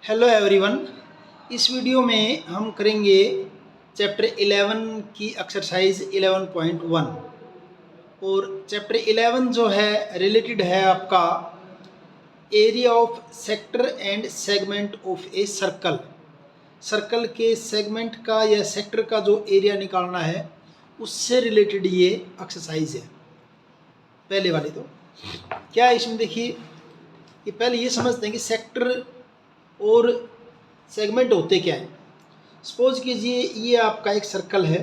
Hello everyone. इस video में हम करेंगे चैप्टर 11 की एक्सरसाइज 11.1 और चैप्टर 11 जो है रिलेटेड है आपका area of sector and segment of a circle. Circle के सेगमेंट का या सेक्टर का जो एरिया निकालना है उससे रिलेटेड ये एक्सरसाइज है। पहले वाली तो क्या है इसमें देखिए कि पहले ये समझते हैं कि सेक्टर और सेगमेंट होते क्या हैं। सपोज कीजिए ये आपका एक सर्कल है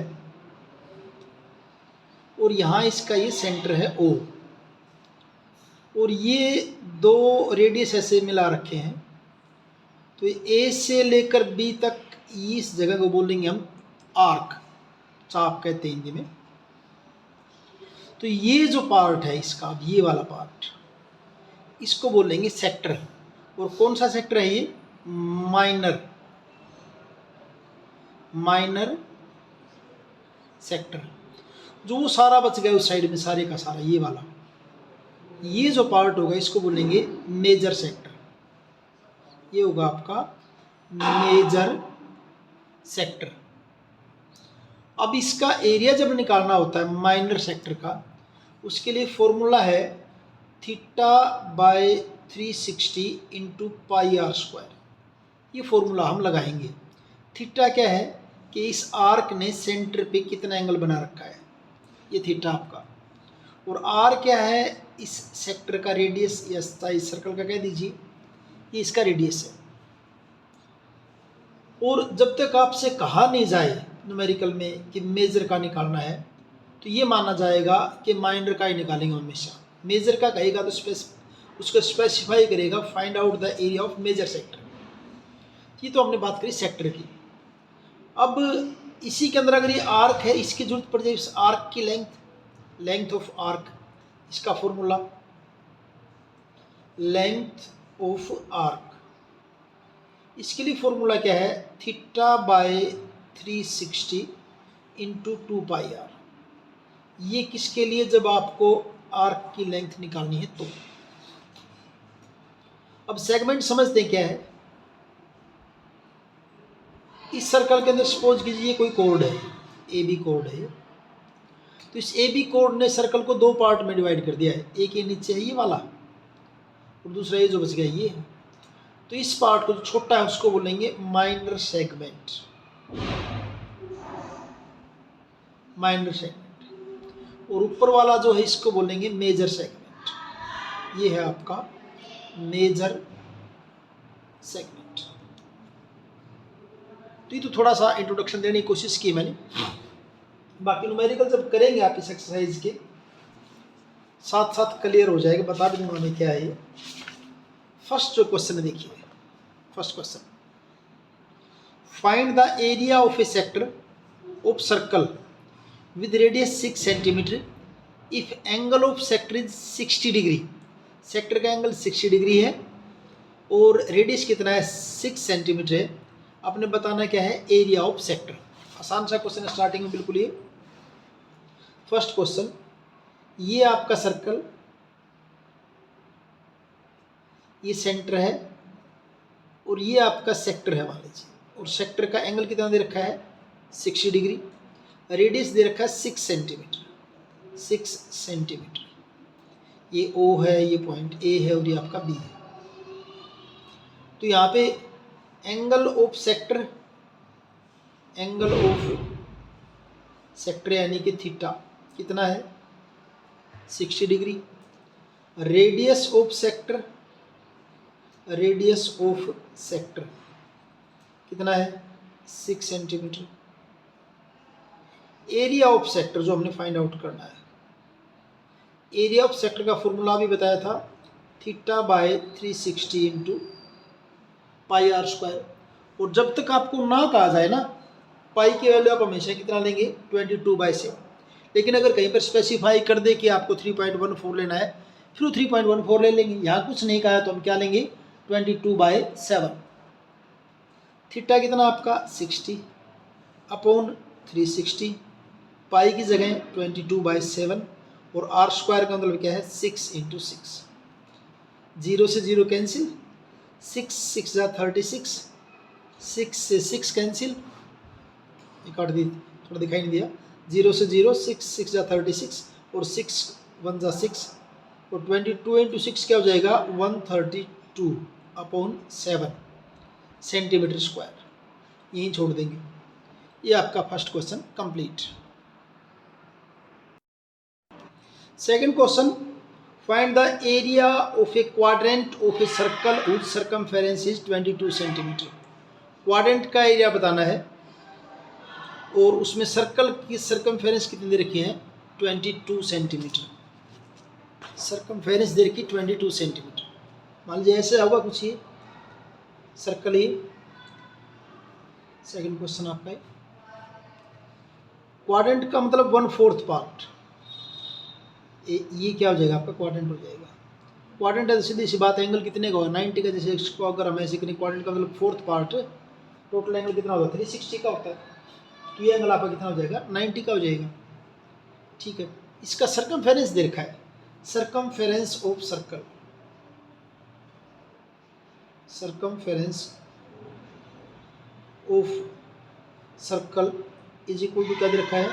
और यहाँ इसका ये सेंटर है ओ और ये दो रेडियस ऐसे मिला रखे हैं। तो ए से लेकर बी तक इस जगह को बोलेंगे हम आर्क, चाप कहते हैं हिंदी में। तो ये जो पार्ट है इसका, ये वाला पार्ट, इसको बोलेंगे सेक्टर। और कौन सा सेक्टर है ये? Minor sector. जो सारा बच गया उस साइड में, सारे का सारा ये वाला, ये जो पार्ट होगा इसको बोलेंगे मेजर सेक्टर। ये होगा आपका मेजर सेक्टर। अब इसका एरिया जब निकालना होता है माइनर सेक्टर का, उसके लिए फॉर्मूला है θ/360 इंटू पाई आर स्क्वायर। ये फॉर्मूला हम लगाएंगे। थीटा क्या है कि इस आर्क ने सेंटर पे कितना एंगल बना रखा है, ये थीटा आपका। और आर क्या है? इस सेक्टर का रेडियस या इस सर्कल का कह दीजिए, ये इसका रेडियस है। और जब तक आपसे कहा नहीं जाए न्यूमेरिकल में कि मेजर का निकालना है, तो ये माना जाएगा कि माइनर का ही निकालेंगे हमेशा। मेजर का कहेगा तो उसको स्पेसिफाई करेगा, find out the area of major sector. ये तो हमने बात करी सेक्टर की। अब इसी के अंदर अगर ये आर्क है, इसकी जरूरत पड़ जाए इस आर्क की लेंथ ऑफ आर्क, इसका फॉर्मूला लेंथ ऑफ आर्क। इसके लिए फॉर्मूला क्या है? θ/360 इंटू 2πr। ये किसके लिए? जब आपको आर्क की लेंथ निकालनी है तो। अब सेगमेंट समझते हैं क्या है। इस सर्कल के अंदर सपोज कीजिए कोई कोड है, ए बी कोड है। तो इस ए बी कोड ने सर्कल को दो पार्ट में डिवाइड कर दिया है। एक ये नीचे है ये वाला, और दूसरा ये जो बच गया ये है। तो इस पार्ट को जो छोटा है उसको बोलेंगे माइनर सेगमेंट। और ऊपर वाला जो है इसको बोलेंगे मेजर सेगमेंट। ये है आपका मेजर सेगमेंट। तो ये तो थोड़ा सा इंट्रोडक्शन देने की कोशिश की मैंने। बाकी न्यूमेरिकल जब करेंगे आप इस एक्सरसाइज के साथ साथ क्लियर हो जाएगा। बता भी दूंगा मैं क्या है ये। फर्स्ट जो क्वेश्चन है देखिए, first question, find the area of A sector of circle with radius 6 centimetre if angle of sector is 60 degree. Sector का एंगल 60 डिग्री है और रेडियस कितना है? 6 सेंटीमीटर है। आपने बताना क्या है? Area of sector. आसान सा क्वेश्चन है स्टार्टिंग में बिल्कुल। ये फर्स्ट क्वेश्चन, ये आपका सर्कल, ये सेंटर है और ये आपका सेक्टर है मान लीजिए। और सेक्टर का एंगल कितना दे रखा है? 60 डिग्री। रेडियस दे रखा है 6 सेंटीमीटर। 6 सेंटीमीटर। ये ओ है, ये पॉइंट ए है और ये आपका बी है। तो यहाँ पे angle of sector, angle of sector यानी कि थीटा कितना है? 60 degree. Radius of sector, radius of sector कितना है? 6 सेंटीमीटर। एरिया ऑफ सेक्टर जो हमने फाइंड आउट करना है, एरिया ऑफ सेक्टर का फॉर्मूला भी बताया था, θ/360 इंटू पाई आर स्क्वायर। और जब तक आपको ना कहा जाए ना, पाई की वैल्यू आप हमेशा कितना लेंगे? 22/7। लेकिन अगर कहीं पर स्पेसिफाई कर दे कि आपको 3.14 लेना है, फिर 3.14 ले लेंगे। यहाँ कुछ नहीं कहा है तो हम क्या लेंगे? 22/7। थीटा कितना आपका? 60 अपॉन 360, पाई की जगह 22/7 और आर स्क्वायर का मतलब क्या है? 6 इंटू 6। 0 से 0 कैंसिल, 6 6 जा 36, 6 से 6 कैंसिल, ये काट दी, थोड़ा दिखाई नहीं दिया, 0 से 0, 6 6 जा 36 और 6 1 जा 6 और 22 इंटू 6 क्या हो जाएगा 132/7 सेंटीमीटर स्क्वायर। यहीं छोड़ देंगे। ये आपका first question complete. Second question, find the area of a quadrant of a circle whose circumference is 22 centimetre. Quadrant का एरिया बताना है और उसमें सर्कल की सर्कमफेरेंस कितनी दे रखी है 22 सेंटीमीटर। सर्कमफेरेंस दे रखी 22 सेंटीमीटर। मान लीजिए ऐसे होगा कुछ, ये सर्कल ही। सेकंड क्वेश्चन आपका है, क्वाड्रेंट का मतलब 1/4 पार्ट, ये क्या हो जाएगा आपका क्वाड्रेंट हो जाएगा। क्वाड्रेंट है तो सीधी सी बात, एंगल कितने का होगा 90 का। जैसे इसको अगर हम ऐसे करें, क्वाड्रेंट का मतलब 4th पार्ट, टोटल एंगल कितना होगा 360 का होता है, तो ये एंगल आपका कितना हो जाएगा 90 का हो जाएगा। ठीक है, इसका सर्कमफेरेंस दे रखा है, circumference of circle, circumference of circle is equal to क्या दे रखा है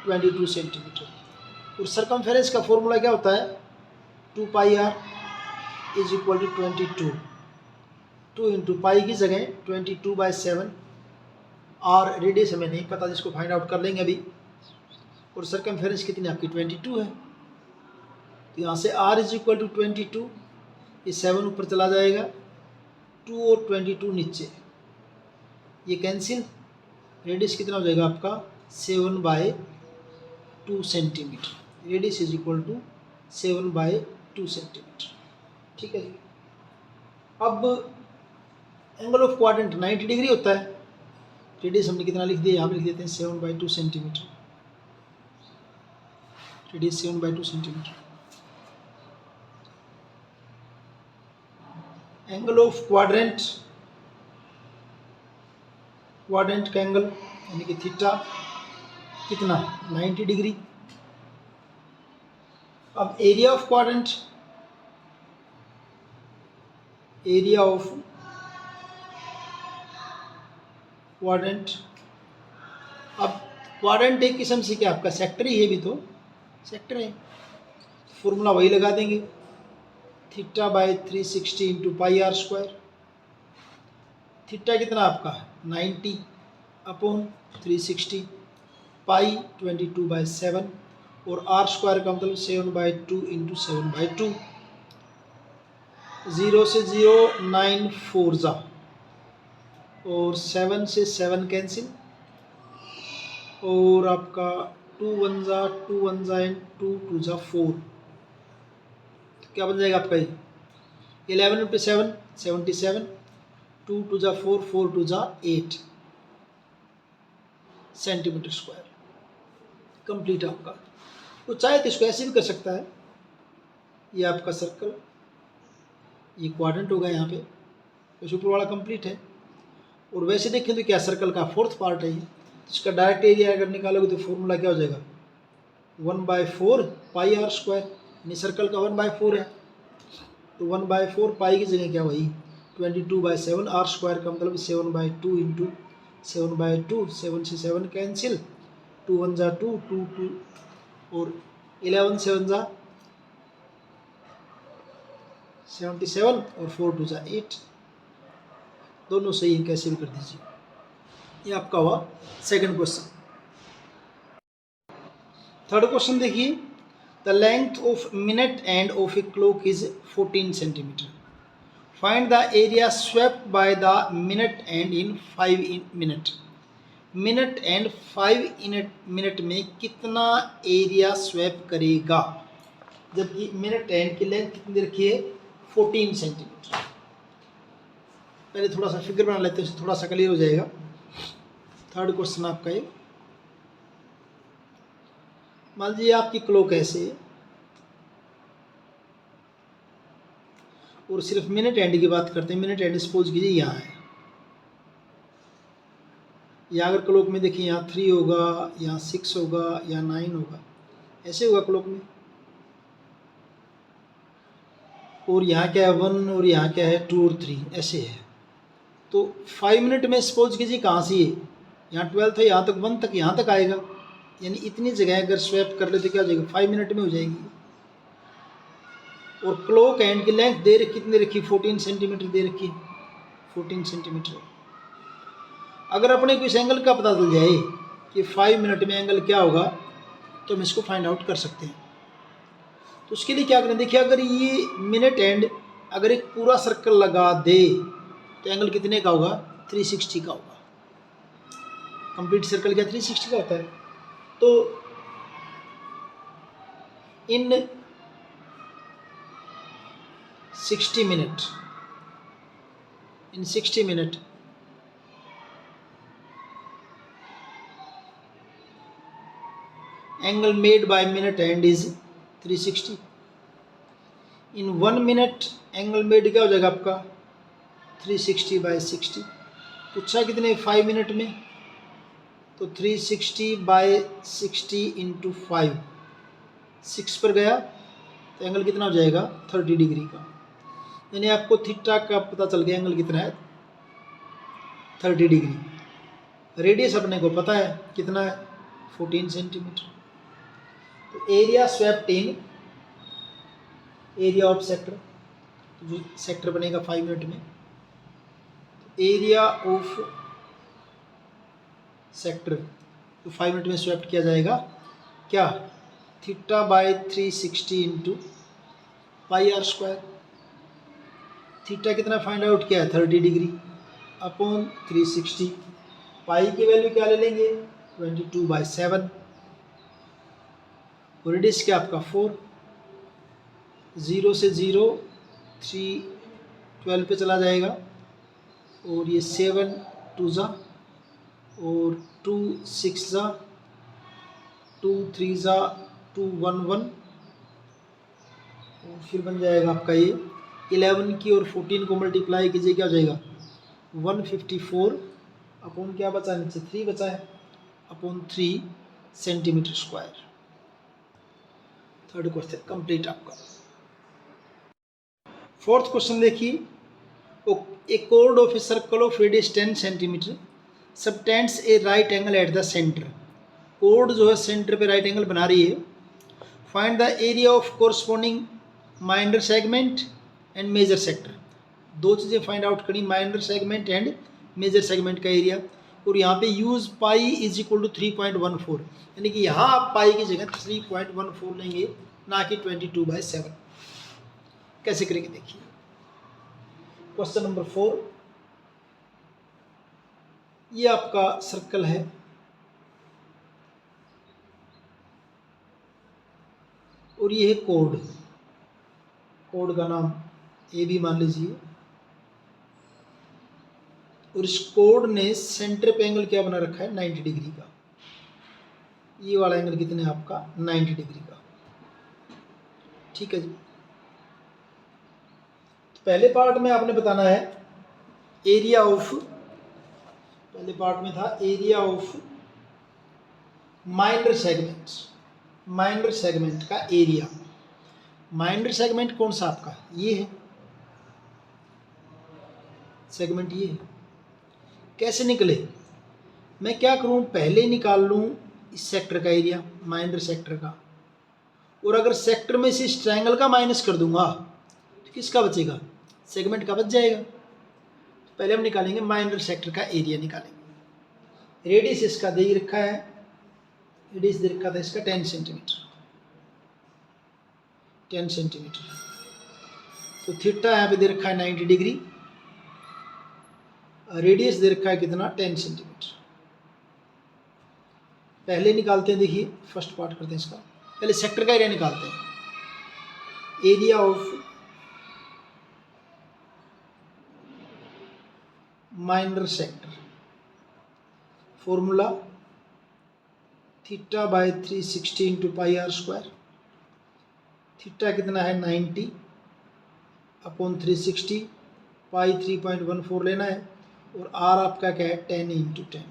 22 सेंटीमीटर। और सर्कमफेरेंस का फॉर्मूला क्या होता है 2πr is equal to 22, 2 into pi की जगह 22/7, आर रेडियस हमें नहीं पता, जिसको फाइंड आउट कर लेंगे अभी। और सर्कमफेरेंस कितनी आपकी 22 है, तो यहाँ से r इज इक्वल टू 22, ये 7 ऊपर चला जाएगा, 2 और 22 नीचे, ये कैंसिल, रेडियस कितना हो जाएगा आपका 7/2 centimetre. Radius is equal to 7/2 centimetre. ठीक है जी। अब एंगल ऑफ क्वाड्रेंट 90 डिग्री होता है, रेडियस हमने कितना लिख दिया, यहाँ पे लिख देते हैं 7/2 centimetre, radius 7/2 centimetre. Angle of quadrant, quadrant का एंगल यानी कि थीटा कितना 90 डिग्री। अब area of quadrant, area of quadrant, अब क्वाड्रेंट एक किस्म से क्या आपका सेक्टर ही है, भी तो सेक्टर है, फॉर्मूला वही लगा देंगे, θ/360 इंटू πr²। थीटा कितना आपका 90/360, पाई 22/7 और r² का मतलब 7/2 इंटू 7/2। 0 से 0 9 4 जा और 7 से 7 कैंसिल और आपका 2 1 जा 2 1 जा एंड 2 2 जा 4, क्या बन जाएगा आपका ये 11 इंटू 7 77, 2 2 जा 4 4 2 जा 8 सेंटीमीटर स्क्वायर कंप्लीट आपका। तो चाहे तो इसको ऐसे भी कर सकता है, ये आपका सर्कल, ये क्वाड्रेंट होगा यहाँ पे, तो ऊपर वाला कंप्लीट है। और वैसे देखें तो क्या सर्कल का 4th पार्ट है ये, तो इसका डायरेक्ट एरिया अगर निकालोगे तो फॉर्मूला क्या हो जाएगा 1/4 πr², यानी सर्कल का 1/4 है, तो 1/4 पाई की जगह क्या वही 22/7, r² का मतलब 7/2 इंटू 7/2, 7 से 7 कैंसिल, 2 1 जा 2 2 2 और 11 7 जा 77 और 4 2 जा 8, दोनों सही है, कैसे भी कर दीजिए। ये आपका हुआ सेकंड क्वेश्चन। थर्ड क्वेश्चन देखिए, the length of minute end of a clock is 14 centimetre, find the area swept by the minute and in 5 minute. Minute and 5 minute में कितना एरिया स्वेप करेगा, जबकि मिनट एंड की length कितनी रखी है 14 centimetre. पहले थोड़ा सा फिगर बना लेते हैं, उससे थोड़ा सा क्लियर हो जाएगा। थर्ड क्वेश्चन आपका ये, मान लीजिए आपकी क्लॉक ऐसे और सिर्फ मिनट एंड की बात करते हैं। मिनट एंड सपोज कीजिए यहाँ है, या अगर क्लॉक में देखिए यहाँ 3 होगा, यहाँ 6 होगा, या 9 होगा, ऐसे होगा क्लॉक में। और यहाँ क्या है 1 और यहाँ क्या है 2 और 3 ऐसे है। तो 5 मिनट में सपोज कीजिए कहाँ से ये यहाँ 12 था यहाँ तक 1 तक यहाँ तक आएगा, यानी इतनी जगह अगर स्वैप कर ले तो क्या हो जाएगा 5 मिनट में हो जाएगी। और क्लॉक एंड की लेंथ दे रखी कितनी रखी 14 सेंटीमीटर दे रखी 14 सेंटीमीटर। अगर अपने को इस एंगल का पता चल जाए कि 5 मिनट में एंगल क्या होगा तो हम इसको फाइंड आउट कर सकते हैं। तो उसके लिए क्या करें, देखिए अगर ये मिनट एंड अगर एक पूरा सर्कल लगा दे तो एंगल कितने का होगा 360 का होगा। कंप्लीट सर्कल क्या 360 का होता है। तो इन 60 minute angle made by minute hand is 360। In 1 minute angle made क्या हो जाएगा आपका 360 बाई 60। पूछा कितने 5 मिनट में, तो 360 बाई 60 इंटू 5 6 पर गया तो एंगल कितना हो जाएगा 30 डिग्री का। यानी आपको थीटा का पता चल गया एंगल कितना है 30 डिग्री। रेडियस अपने को पता है कितना है 14 सेंटीमीटर। तो area swapped in area of sector, जो सेक्टर बनेगा 5 मिनट में, एरिया ऑफ सेक्टर तो 5 मिनट में स्वैप्ट किया जाएगा क्या theta by 360 into pi are square. Theta कितना फाइंड आउट किया है 30 डिग्री अपॉन 360। पाई की वैल्यू क्या ले लेंगे 22/7। रेडियस क्या आपका 4, 0 से 0 3 12 पे चला जाएगा और ये 7 2 जा और 2 6 जा 2 3 जा 2 1 1 और फिर बन जाएगा आपका ये 11 की और 14 को मल्टीप्लाई कीजिए क्या हो जाएगा 154 अपॉन क्या बचा नीचे 3 बचा है upon 3 centimetre square. Third question complete आपका। फोर्थ क्वेश्चन देखिए, a chord of a circle of radius 10 centimetre subtends a right angle at the centre. कोड जो है सेंटर पे राइट एंगल बना रही है। Find the area of corresponding minor segment and major sector. दो चीज़ें फाइंड आउट करी, minor segment and major segment का एरिया। और यहाँ पे use pi is equal to 3.14, यानी कि यहाँ आप पाई की जगह 3.14 लेंगे ना कि 22/7। कैसे करेंगे देखिए। क्वेश्चन नंबर 4, ये आपका सर्कल है और ये है कोड। कोड का नाम ए भी मान लीजिए और इस कोड ने सेंटर पे एंगल क्या बना रखा है 90 डिग्री का। ये वाला एंगल कितने है आपका 90 डिग्री का। ठीक है जी। तो पहले पार्ट में आपने बताना है एरिया ऑफ, पहले पार्ट में था area of minor segment, minor segment का एरिया। माइनर सेगमेंट कौन सा आपका ये है, सेगमेंट ये है। कैसे निकले, मैं क्या करूं पहले ही निकाल लूं इस सेक्टर का एरिया माइनर सेक्टर का, और अगर सेक्टर में से इस ट्रायंगल का माइनस कर दूंगा तो किसका बचेगा सेगमेंट का बच जाएगा। तो पहले हम निकालेंगे माइनर सेक्टर का एरिया निकालेंगे। रेडियस इसका दे ही रखा है, रेडियस दे रखा था इसका 10 सेंटीमीटर, 10 सेंटीमीटर। तो थीटा यहाँ पे दे रखा है 90 डिग्री, रेडियस दे रखा है कितना 10 सेंटीमीटर। पहले निकालते हैं, देखिए फर्स्ट पार्ट करते हैं इसका, पहले सेक्टर का एरिया निकालते हैं। Area of minor sector, formula theta by 360 into pi are square. Theta कितना है 90 अपॉन 360, पाई 3.14 लेना है और आर आपका क्या है 10 इंटू 10।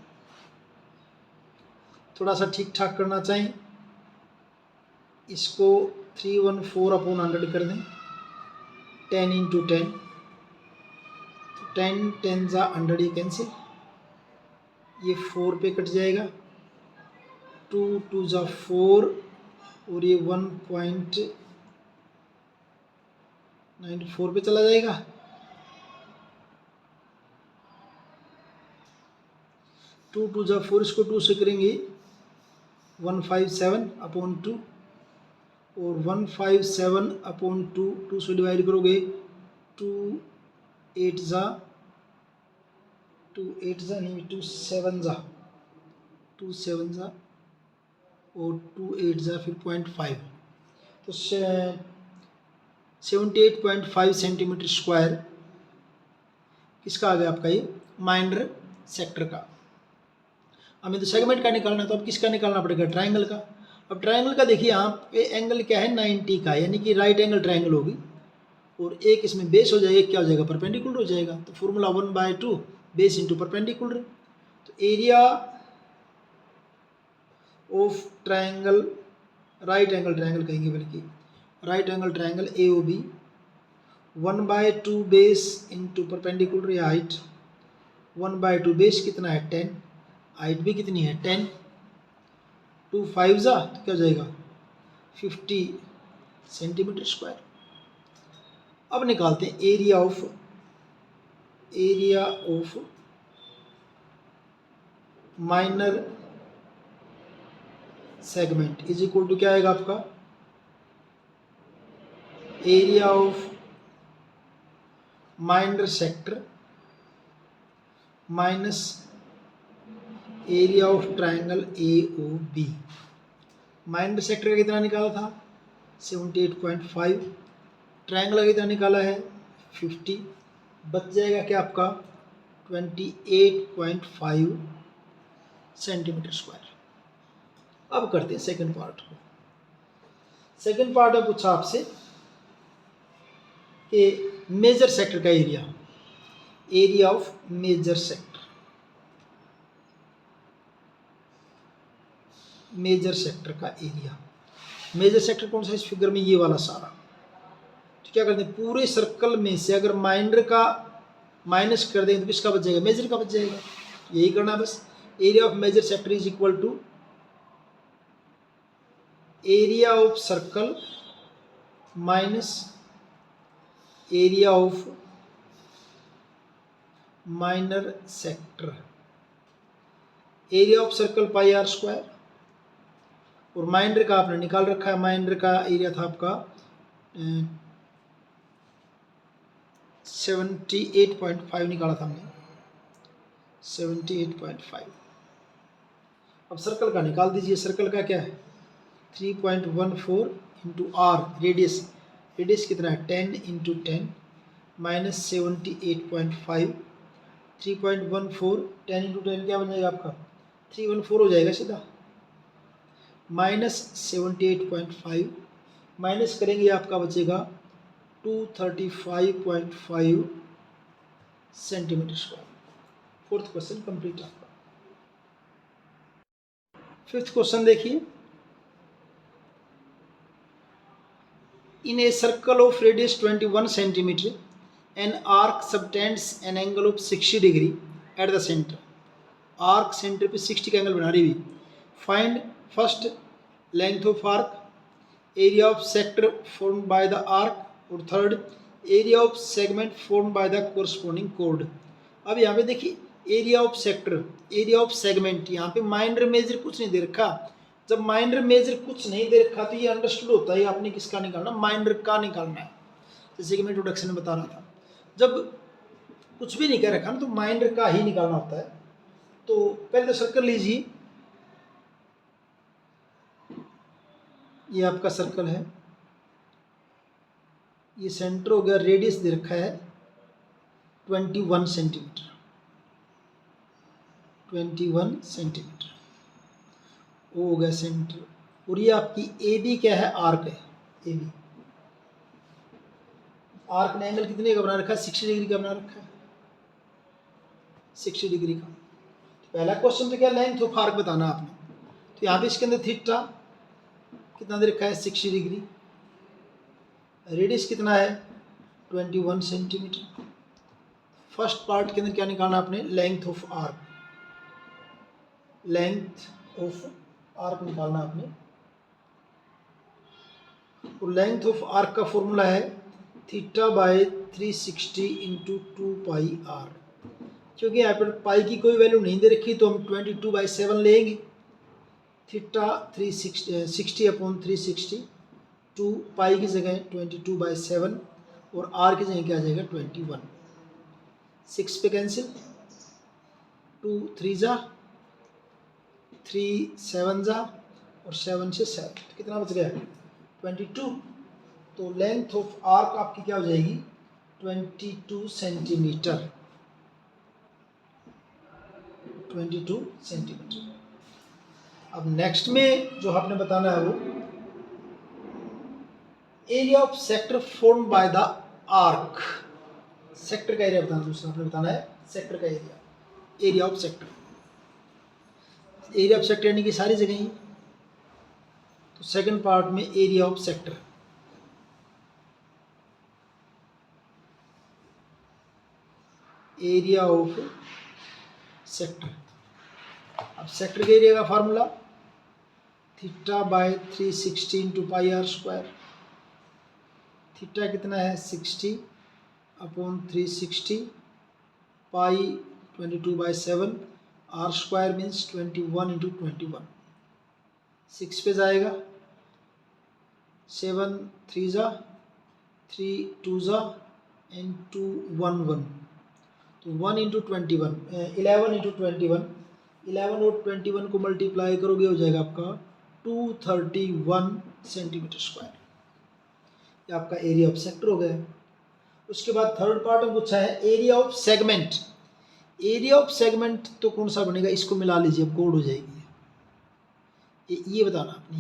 थोड़ा सा ठीक ठाक करना चाहिए, इसको 314 अपॉन 100 कर दें। 10 इंटू 10, तो 10 10 जा 100, ये कैंसिल, ये 4 पे कट जाएगा, 2 2 जा 4 और ये 1.94 पे चला जाएगा। 2 2 जा 4, इसको 2 से करेंगे 157/2, और 157/2 2 से डिवाइड करोगे 2 8 जा 2 8 जा नहीं 2 7 जा 2 7 जा और 2 8 जा फिर 0.5, तो 78.5 सेंटीमीटर स्क्वायर किसका आ गया आपका, ये माइनर सेक्टर का। हमें तो सेगमेंट का निकालना है, तो अब किसका निकालना पड़ेगा, ट्रायंगल का। अब ट्रायंगल का देखिए यहाँ पे एंगल क्या है 90 का, यानी कि राइट एंगल ट्रायंगल होगी, और एक इसमें बेस हो जाएगा, क्या हो जाएगा परपेंडिकुलर हो जाएगा, तो फॉर्मूला 1/2 बेस इंटू परपेंडिकुलर। तो area of triangle, right angle triangle कहेंगे, बल्कि right angle triangle AOB 1/2 base into perpendicular या हाइट, 1/2 बेस कितना है 10, हाइट भी कितनी है 10, 2 5 जा तो क्या हो जाएगा 50 सेंटीमीटर स्क्वायर। अब निकालते हैं area of minor segment is equal to क्या आएगा आपका, area of minor sector minus area of triangle AOB। Minor sector का कितना निकाला था 78.5, ट्रायंगल का कितना निकाला है 50, बच जाएगा क्या आपका 28.5 सेंटीमीटर स्क्वायर। अब करते हैं सेकंड पार्ट को। सेकंड पार्ट में पूछा आपसे कि मेजर सेक्टर का area of major sector, major sector का एरिया। मेजर सेक्टर कौन सा, इस फिगर में ये वाला सारा। तो क्या करते हैं, पूरे सर्कल में से अगर माइनर का माइनस कर देंगे तो किसका बच जाएगा, मेजर का बच जाएगा। यही करना है बस। Area of major sector is equal to area of circle minus area of minor sector. Area of circle πr², और माइनर का आपने निकाल रखा है, माइनर का एरिया था आपका 78.5 निकाला था हमने, 78.5। अब सर्कल का निकाल दीजिए। सर्कल का क्या है 3.14 इंटू आर, रेडियस कितना है 10 इंटू 10 माइनस 78.5, 3.14 10 इंटू 10 क्या बन जाएगा आपका 314 हो जाएगा सीधा, माइनस 78.5 माइनस करेंगे आपका बचेगा 235.5 centimetre square. Fourth question complete आपका। फिफ्थ क्वेश्चन देखिए, in a circle of radius 21 centimetre an arc subtends an angle of 60 degree at the centre. Arc centre पे 60 का एंगल बना रही हुई। Find first length of arc, area of sector formed by the arc, और third area of segment formed by the corresponding कोड। अब यहाँ पे देखिए area of sector, area of segment, यहाँ पे माइनर मेजर कुछ नहीं दे रखा। जब माइनर मेजर कुछ नहीं दे रखा तो ये अंडरस्टूड होता है आपने किसका निकालना, माइनर का निकालना है। जैसे कि मैं इंट्रोडक्शन में बता रहा था, जब कुछ भी नहीं कह रखा ना तो माइनर का ही निकालना होता है। तो पहले तो सर्कल लीजिए, ये आपका सर्कल है, ये सेंटर हो गया, रेडियस दे रखा है 21 सेंटीमीटर, 21 सेंटीमीटर वो हो गया सेंटर। और ये आपकी AB क्या है, आर्क है AB। आर्क ने एंगल कितने का बना रखा है 60 डिग्री का बना रखा है, 60 डिग्री का। पहला क्वेश्चन तो क्या लेंथ ऑफ आर्क बताना आपने, तो यहाँ पे इसके अंदर थीटा कितना दे रखा है 60 डिग्री, रेडियस कितना है 21 सेंटीमीटर। फर्स्ट पार्ट के अंदर क्या निकालना आपने, length of arc, length of arc निकालना आपने। और लेंथ ऑफ आर्क का फॉर्मूला है theta by 360 into 2 pi R. क्योंकि यहाँ पर पाई की कोई वैल्यू नहीं दे रखी तो हम 22/7 लेंगे। थीटा 360 अपॉन 360, 2 पाई की जगह 22/7 और आर की जगह क्या आ जाएगा 21। 6 पे कैंसिल, 2 3 जा, 3 7 जा और 7 से 7 कितना बच गया 22। तो लेंथ ऑफ आर्क आपकी क्या हो जाएगी 22 सेंटीमीटर, 22 सेंटीमीटर। अब नेक्स्ट में जो आपने बताना है वो area of sector form by the arc. Sector का एरिया बताना, दूसरा आपने बताना है सेक्टर का area, area of sector. Area of sector यानी कि सारी जगह ही। तो सेकंड पार्ट में area of sector, area of sector. अब सेक्टर के एरिया का formula theta by 360 into pi are square. Theta कितना है 60 upon 360, pi 22/7, are square means 21 into 21। 6 पे जाएगा, 7 3 जा, 3 2 जा एंड 2 1 1। तो 1 इंटू 21, 11 इंटू 21, 11 और 21 को मल्टीप्लाई करोगे हो जाएगा आपका 231 सेंटीमीटर स्क्वायर। ये आपका एरिया ऑफ सेक्टर हो गया। उसके बाद थर्ड पार्ट में पूछा है area of segment. Area of segment तो कौन सा बनेगा, इसको मिला लीजिए, अब कोड हो जाएगी। ये बताना आपने,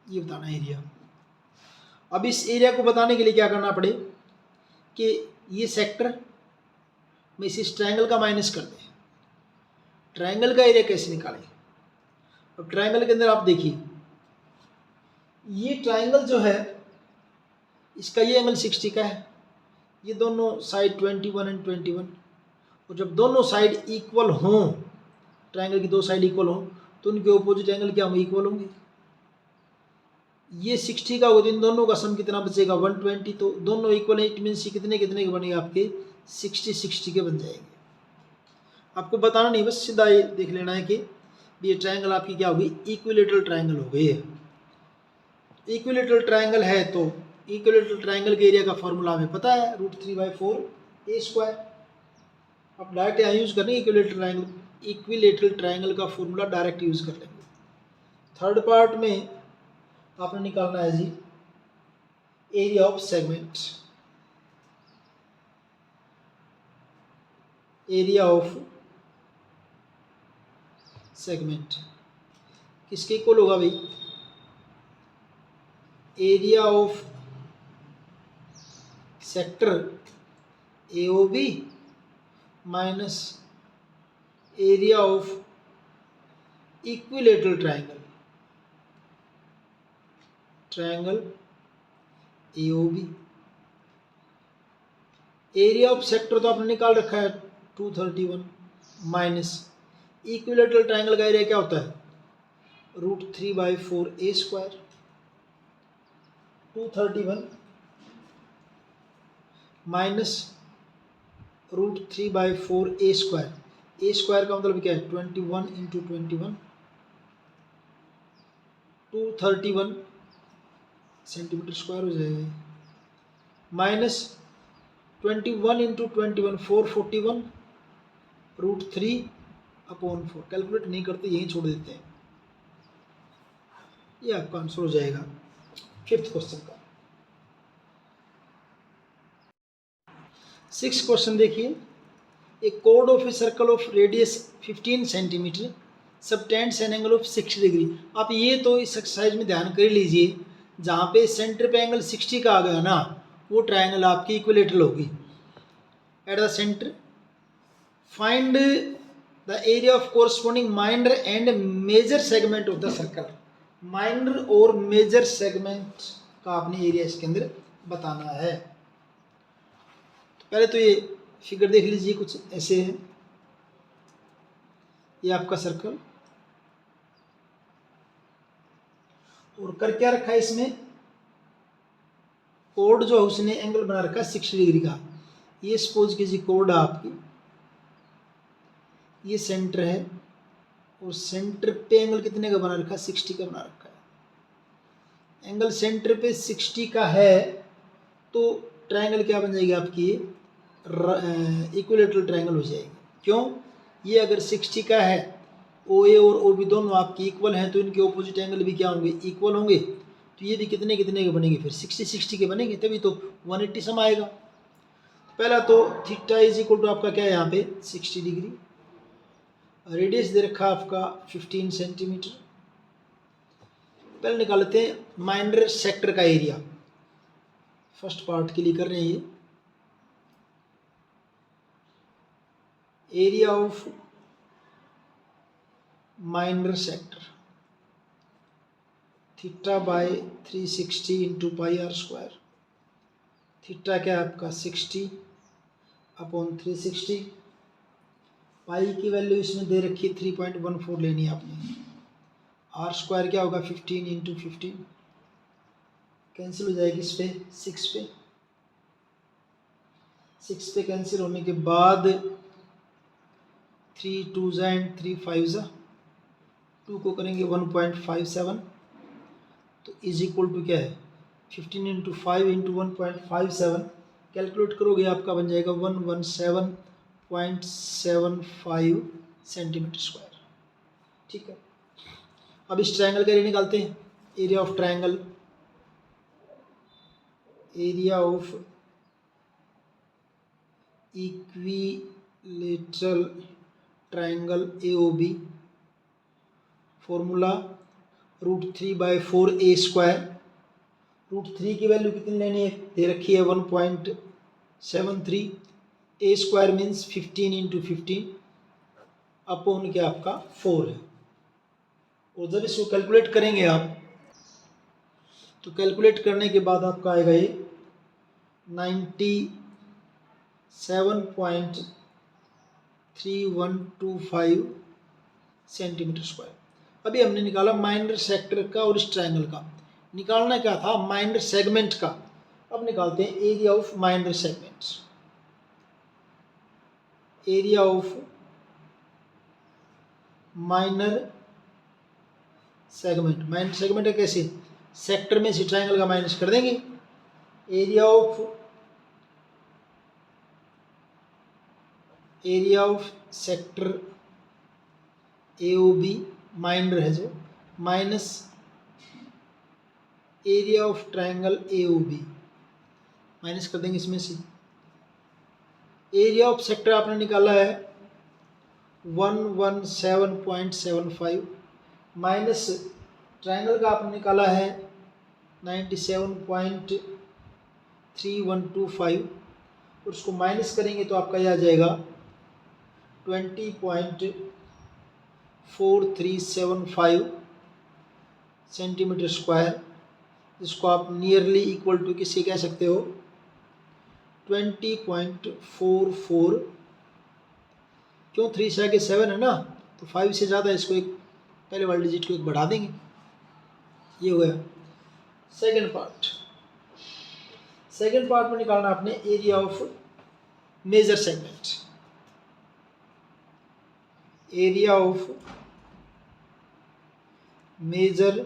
ये बताना एरिया। अब इस एरिया को बताने के लिए क्या करना पड़े कि ये सेक्टर में इस ट्रायंगल का माइनस कर दें। ट्रायंगल का एरिया कैसे निकालें। अब ट्रायंगल के अंदर आप देखिए, ये ट्रायंगल जो है इसका ये एंगल 60 का है, ये दोनों साइड 21 एंड 21। और जब दोनों साइड इक्वल हों, ट्रायंगल की दो साइड इक्वल हों, तो उनके ऑपोजिट एंगल क्या होंगे, इक्वल होंगे। ये 60 का होगा तो इन दोनों का सम कितना बचेगा 120। तो दोनों इक्वल है, इट मीन्स कितने कितने के बनेंगे आपके 60 के बन जाएंगे। आपको बताना नहीं, बस सीधा ये देख लेना है कि ये ट्रायंगल आपकी क्या होगी, इक्विलेटरल ट्रायंगल हो गई है। इक्विलेटरल ट्रायंगल है तो इक्विलेटरल ट्रायंगल के एरिया का फॉर्मूला हमें पता है √3/4 a स्क्वायर। आप डायरेक्ट यहाँ यूज़ करेंगे इक्विलेटरल ट्रायंगल का फॉर्मूला डायरेक्ट यूज़ कर लेंगे। थर्ड पार्ट में आपने निकालना है जी area of segment, area of segment किसके इक्वल होगा भाई, area of sector AOB minus area of equilateral triangle, triangle AOB। Area of sector तो आपने निकाल रखा है 231 माइनस इक्विलेटरल ट्रायंगल का एरिया क्या होता है √3/4 a square. 231 minus √3/4 a square. a square का मतलब क्या है 21 इंटू 21, 231 सेंटीमीटर स्क्वायर हो जाएगा। Minus 21 into 21 441, √3/4। कैलकुलेट नहीं करते, यहीं छोड़ देते हैं। ये आपका आंसर हो जाएगा फिफ्थ क्वेश्चन का। 6th क्वेश्चन देखिए, ए कोड of a circle of radius 15 centimetre subtends an angle of 60 degree. आप ये तो इस एक्सरसाइज में ध्यान कर लीजिए, जहाँ पे सेंटर पे एंगल 60 का आ गया ना, वो ट्रायंगल आपकी इक्विलेटरल होगी। At the centre find the area of corresponding minor and major segment of the circle. Minor और मेजर सेगमेंट का आपने एरिया इसके अंदर बताना है। तो पहले तो ये फिगर देख लीजिए, कुछ ऐसे है, ये आपका सर्कल, और कर क्या रखा है इसमें, कोड जो है उसने एंगल बना रखा है 60 डिग्री का। ये सपोज कीजिए कोड है आपकी, ये सेंटर है, और सेंटर पे एंगल कितने का बना रखा है, 60 का बना रखा है। एंगल सेंटर पे 60 का है, तो ट्रायंगल क्या बन जाएगी आपकी, इक्विलेटरल ट्रायंगल हो जाएगी। क्यों, ये अगर 60 का है, ओ ए और ओ बी दोनों आपकी इक्वल हैं, तो इनके ऑपोजिट एंगल भी क्या होंगे, इक्वल होंगे। तो ये भी कितने कितने के बनेंगे, फिर 60 के बनेंगे, तभी तो 180 सम आएगा। पहला तो थीटा इज इक्वल टू आपका क्या है यहाँ पे 60 डिग्री, रेडियस दे रखा आपका 15 सेंटीमीटर। पहले निकालते हैं माइनर सेक्टर का एरिया, फर्स्ट पार्ट के लिए कर रहे हैं ये। Area of minor sector theta by 360 into pi are square. Theta क्या है आपका 60 अपॉन 360, पाई की वैल्यू इसमें दे रखी है 3.14 लेनी है आपने। आर स्क्वायर क्या होगा 15 इंटू 15, कैंसिल हो जाएगी इस पे 6 पे, 6 पे कैंसिल होने के बाद 3 2 एंड 3 5 ज़ा, 2 को करेंगे 1.57, तो इज इक्वल टू क्या है 15 इंटू 5 इंटू 1.57, कैलकुलेट करोगे आपका बन जाएगा 117.75 सेंटीमीटर स्क्वायर। ठीक है, अब इस ट्रायंगल का एरिया निकालते हैं। Area of triangle, area of equilateral triangle AOB, formula √3/4 a square. √3 की वैल्यू कितनी लेनी है, दे रखी है 1.73, a square means 15 into 15 upon क्या आपका 4 है। और जब इसको कैलकुलेट करेंगे आप, तो कैलकुलेट करने के बाद आपका आएगा ये 97.3125 सेंटीमीटर स्क्वायर। अभी हमने निकाला माइनर सेक्टर का और इस ट्रायंगल का। निकालना क्या था, माइनर सेगमेंट का। अब निकालते हैं area of minor segments. Area of minor segment, minor segment है कैसे, सेक्टर में से ट्रायंगल का माइनस कर देंगे। Area of sector AOB minor है जो, minus area of triangle AOB, minus कर देंगे इसमें से। एरिया ऑफ सेक्टर आपने निकाला है 117.75, माइनस ट्रायंगल का आपने निकाला है 97.3125, और उसको माइनस करेंगे तो आपका यह आ जाएगा 20.4375 सेंटीमीटर स्क्वायर, जिसको आप नियरली इक्वल टू किससे कह सकते हो 20.44। क्यों 3 से आगे 7 है ना, तो 5 से ज़्यादा, इसको एक पहले वाले डिजिट को एक बढ़ा देंगे। ये हो गया सेकेंड पार्ट। सेकेंड पार्ट में निकालना आपने area of major segment. Area of major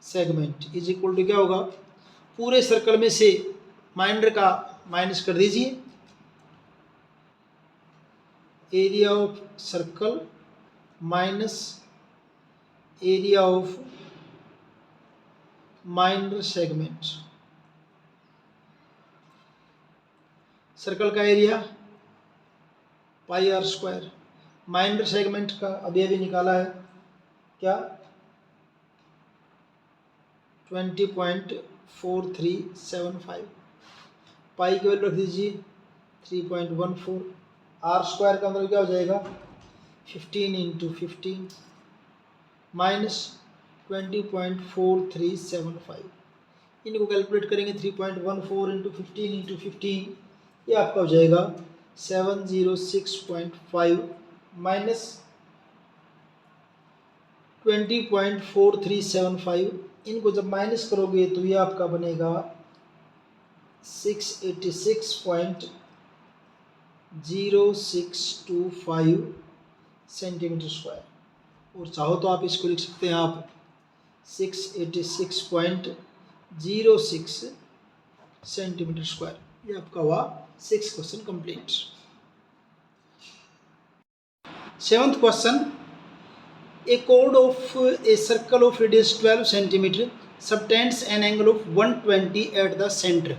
segment is equal to क्या होगा, पूरे सर्कल में से माइनर का माइनस कर दीजिए। Area of circle minus area of minor segment. Circle का area pi are square, minor segment का अभी अभी निकाला है क्या 20.4375, पाई की वैल्यू रख दीजिए 3.14, आर स्क्वायर का मतलब क्या हो जाएगा 15 इंटू 15 माइनस 20.4375, इनको कैलकुलेट करेंगे 3.14 इंटू 15 इंटू 15, ये आपका हो जाएगा 706.5 माइनस 20.4375। इनको जब माइनस करोगे तो ये आपका बनेगा 686.0625 सेंटीमीटर स्क्वायर। और चाहो तो आप इसको लिख सकते हैं आप 686.06 सेंटीमीटर स्क्वायर। ये आपका हुआ 6 question complete. 7th question, A chord of a circle of radius 12 cm subtends an angle of 120 at the center।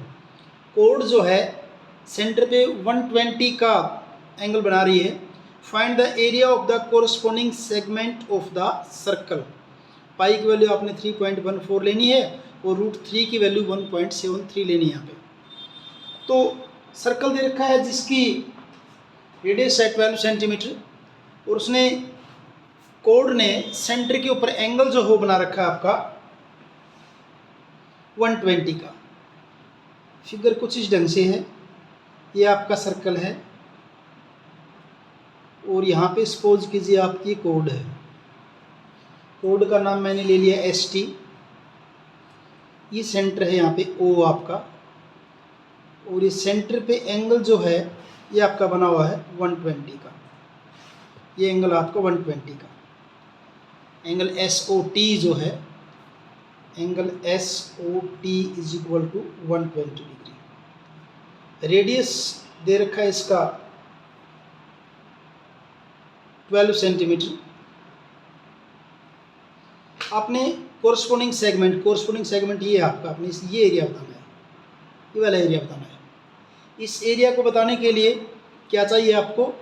Code जो है सेंटर पे 120 का एंगल बना रही है। Find the area of the corresponding segment of the circle. Pi की value आपने 3.14 लेनी है और √3 की वैल्यू 1.73 लेनी है यहाँ पे। तो सर्कल दे रखा है जिसकी रेडियस है 12 सेंटीमीटर और उसने कोड ने सेंटर के ऊपर एंगल जो हो बना रखा है आपका 120 का। फिगर कुछ इस ढंग से है, ये आपका सर्कल है और यहाँ पे सपोज कीजिए आपकी कोड है। कोड का नाम मैंने ले लिया ST। ये सेंटर है यहाँ पे O आपका, और ये सेंटर पे एंगल जो है ये आपका बना हुआ है 120 का। ये एंगल आपका 120 का एंगल SOT जो है, angle SOT is equal to 120 degree. Radius दे रखा है इसका 12 सेंटीमीटर। आपने कोरस्पोंडिंग सेगमेंट ये है आपका, आपने ये एरिया बताना है, ये वाला एरिया बताना है। इस एरिया को बताने के लिए क्या चाहिए आपको,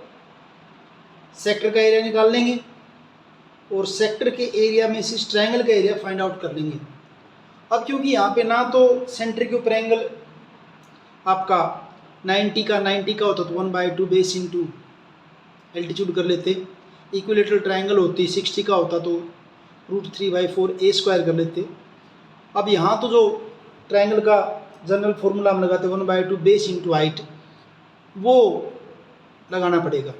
सेक्टर का एरिया निकाल लेंगे और सेक्टर के एरिया में से इस ट्रायंगल का एरिया फाइंड आउट कर लेंगे। अब क्योंकि यहाँ पे ना तो सेंटर के ऊपर एंगल आपका 90 का होता तो 1/2 बेस इंटू एल्टीट्यूड कर लेते। इक्विलेटरल ट्रायंगल होती 60 का होता तो √3/4 a स्क्वायर कर लेते। अब यहाँ तो जो ट्रायंगल का जनरल फॉर्मूला हम लगाते 1/2 बेस इंटू हाइट, वो लगाना पड़ेगा।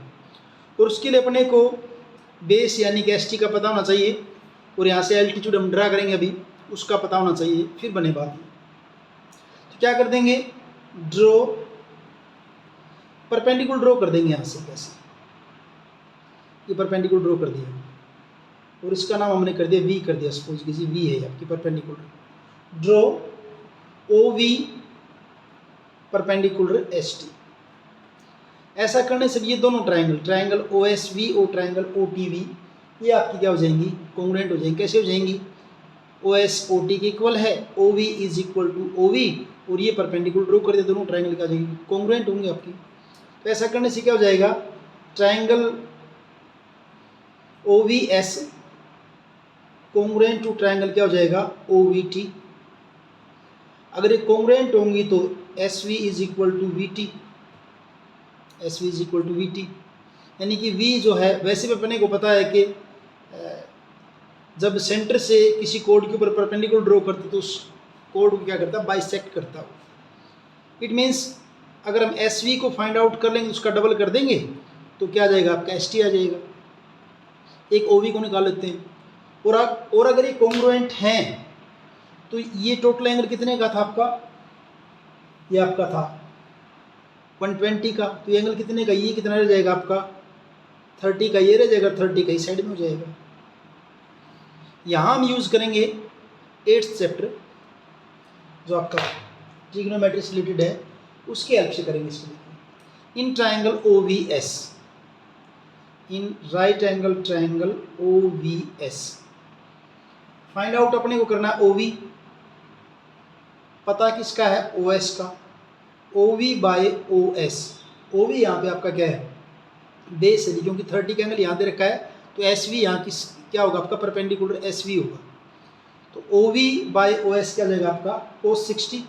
और उसके लिए अपने को बेस यानी कि ST का पता होना चाहिए और यहाँ से एल्टीट्यूड हम ड्रा करेंगे अभी, उसका पता होना चाहिए, फिर बने बात। तो क्या कर देंगे, ड्रॉ परपेंडिकुलर ड्रॉ कर देंगे। यहाँ से कैसे, ये परपेंडिकुलर ड्रॉ कर दिया और इसका नाम हमने कर दिया V कर दिया। सपोज कीजिए V है आपकी perpendicular. Draw OV perpendicular ST। ऐसा करने से ये दोनों ट्रायंगल OSV और ट्रायंगल OTV ये आपकी क्या हो जाएंगी, कॉन्ग्रुएंट हो जाएंगी। कैसे हो जाएंगी, OS OT के इक्वल है, OV is equal to OV, और ये परपेंडिकुलर ड्रॉ कर दे, दोनों ट्रायंगल क्या हो जाएगी, कॉन्ग्रुएंट होंगे आपकी। तो ऐसा करने से क्या हो जाएगा, triangle OVS congruent to triangle क्या हो जाएगा, OVT। अगर ये कॉन्ग्रुएंट होंगी तो SV is equal to VT, SV is equal to VT। यानी कि V जो है, वैसे भी अपने को पता है कि जब सेंटर से किसी कोड के ऊपर परपेंडिकुलर ड्रॉ करते तो उस कोड को क्या करता है, बाइसेक्ट करता है। इट मीन्स अगर हम SV को फाइंड आउट कर लेंगे, उसका डबल कर देंगे तो क्या आ जाएगा आपका ST आ जाएगा। एक OV को निकाल लेते हैं। और अगर ये कॉन्ग्रुएंट हैं तो ये टोटल एंगल कितने का था आपका, ये आपका था 120 का, तो ये एंगल कितने का, ये कितना रह जाएगा आपका 30 का, ये रह जाएगा 30 का, इस साइड में हो जाएगा। यहाँ हम यूज़ करेंगे 8th चैप्टर जो आपका ट्रिग्नोमेट्री से रिलेटेड है, उसके हेल्प से करेंगे इसको। In triangle OVS, in right angle triangle OVS find out अपने को करना है OV। पता किसका है, OS का। OV/OS, OV यहाँ पे आपका क्या है, बेस है, क्योंकि 30 का एंगल यहाँ दे रखा है तो SV यहाँ की क्या होगा आपका, परपेंडिकुलर SV होगा। तो OV/OS क्या जाएगा आपका cos 60,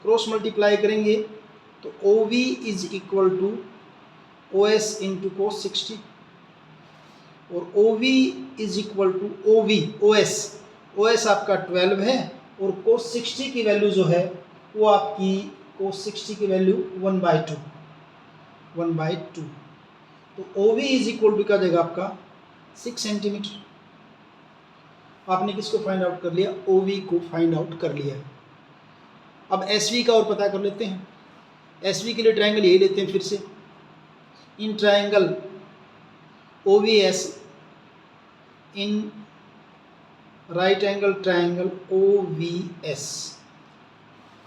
क्रॉस मल्टीप्लाई करेंगे तो OV is equal to OS into cos 60 और OV is equal to OV OS O S आपका 12 है और कोस 60 की वैल्यू जो है वो आपकी कोस 60 की वैल्यू 1/2 तो O V is equal to क्या देगा आपका 6 सेंटीमीटर। आपने किसको फाइंड आउट कर लिया, ओ वी को फाइंड आउट कर लिया। अब एस वी का और पता कर लेते हैं। एस वी के लिए ट्रायंगल यही लेते हैं फिर से, in triangle O V S in right angle triangle O V S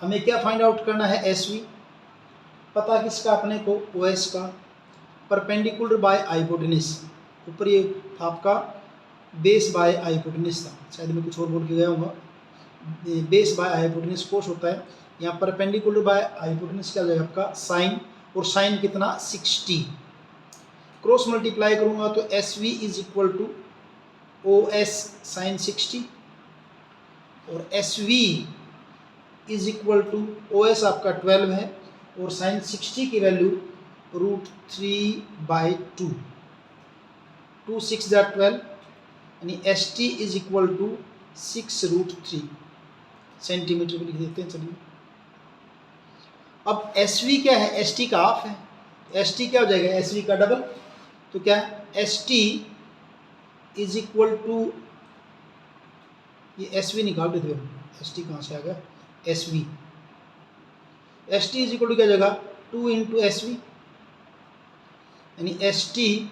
हमें क्या फाइंड आउट करना है, एस वी पता किसका अपने को, ओ एस का, परपेंडिकुलर बाय हाइपोटेनस, ऊपर ये था आपका बेस बाय हाइपोटेनस था, शायद मैं कुछ और बोल के गया हूँगा, बेस बाय हाइपोटेनस कोस होता है, यहाँ परपेंडिकुलर बाय हाइपोटेनस क्या हो जाएगा आपका साइन, और साइन कितना 60, क्रॉस मल्टीप्लाई करूँगा तो S V is equal to O S sine 60 और S V is equal to O S आपका 12 है और साइन 60 की वैल्यू √3/2, 2 6 जा 12 यानी S T is equal to 6√3 centimetre भी लिख देते हैं। चलिए अब एस वी क्या है, एस टी का हाफ है, एस टी क्या हो जाएगा एस वी का डबल, तो क्या S T is equal to, ये एस वी निकाल देते हैं, एस टी कहाँ से आ गया, S V, S T is equal to क्या जाएगा 2 इंटू एस वी, यानी S T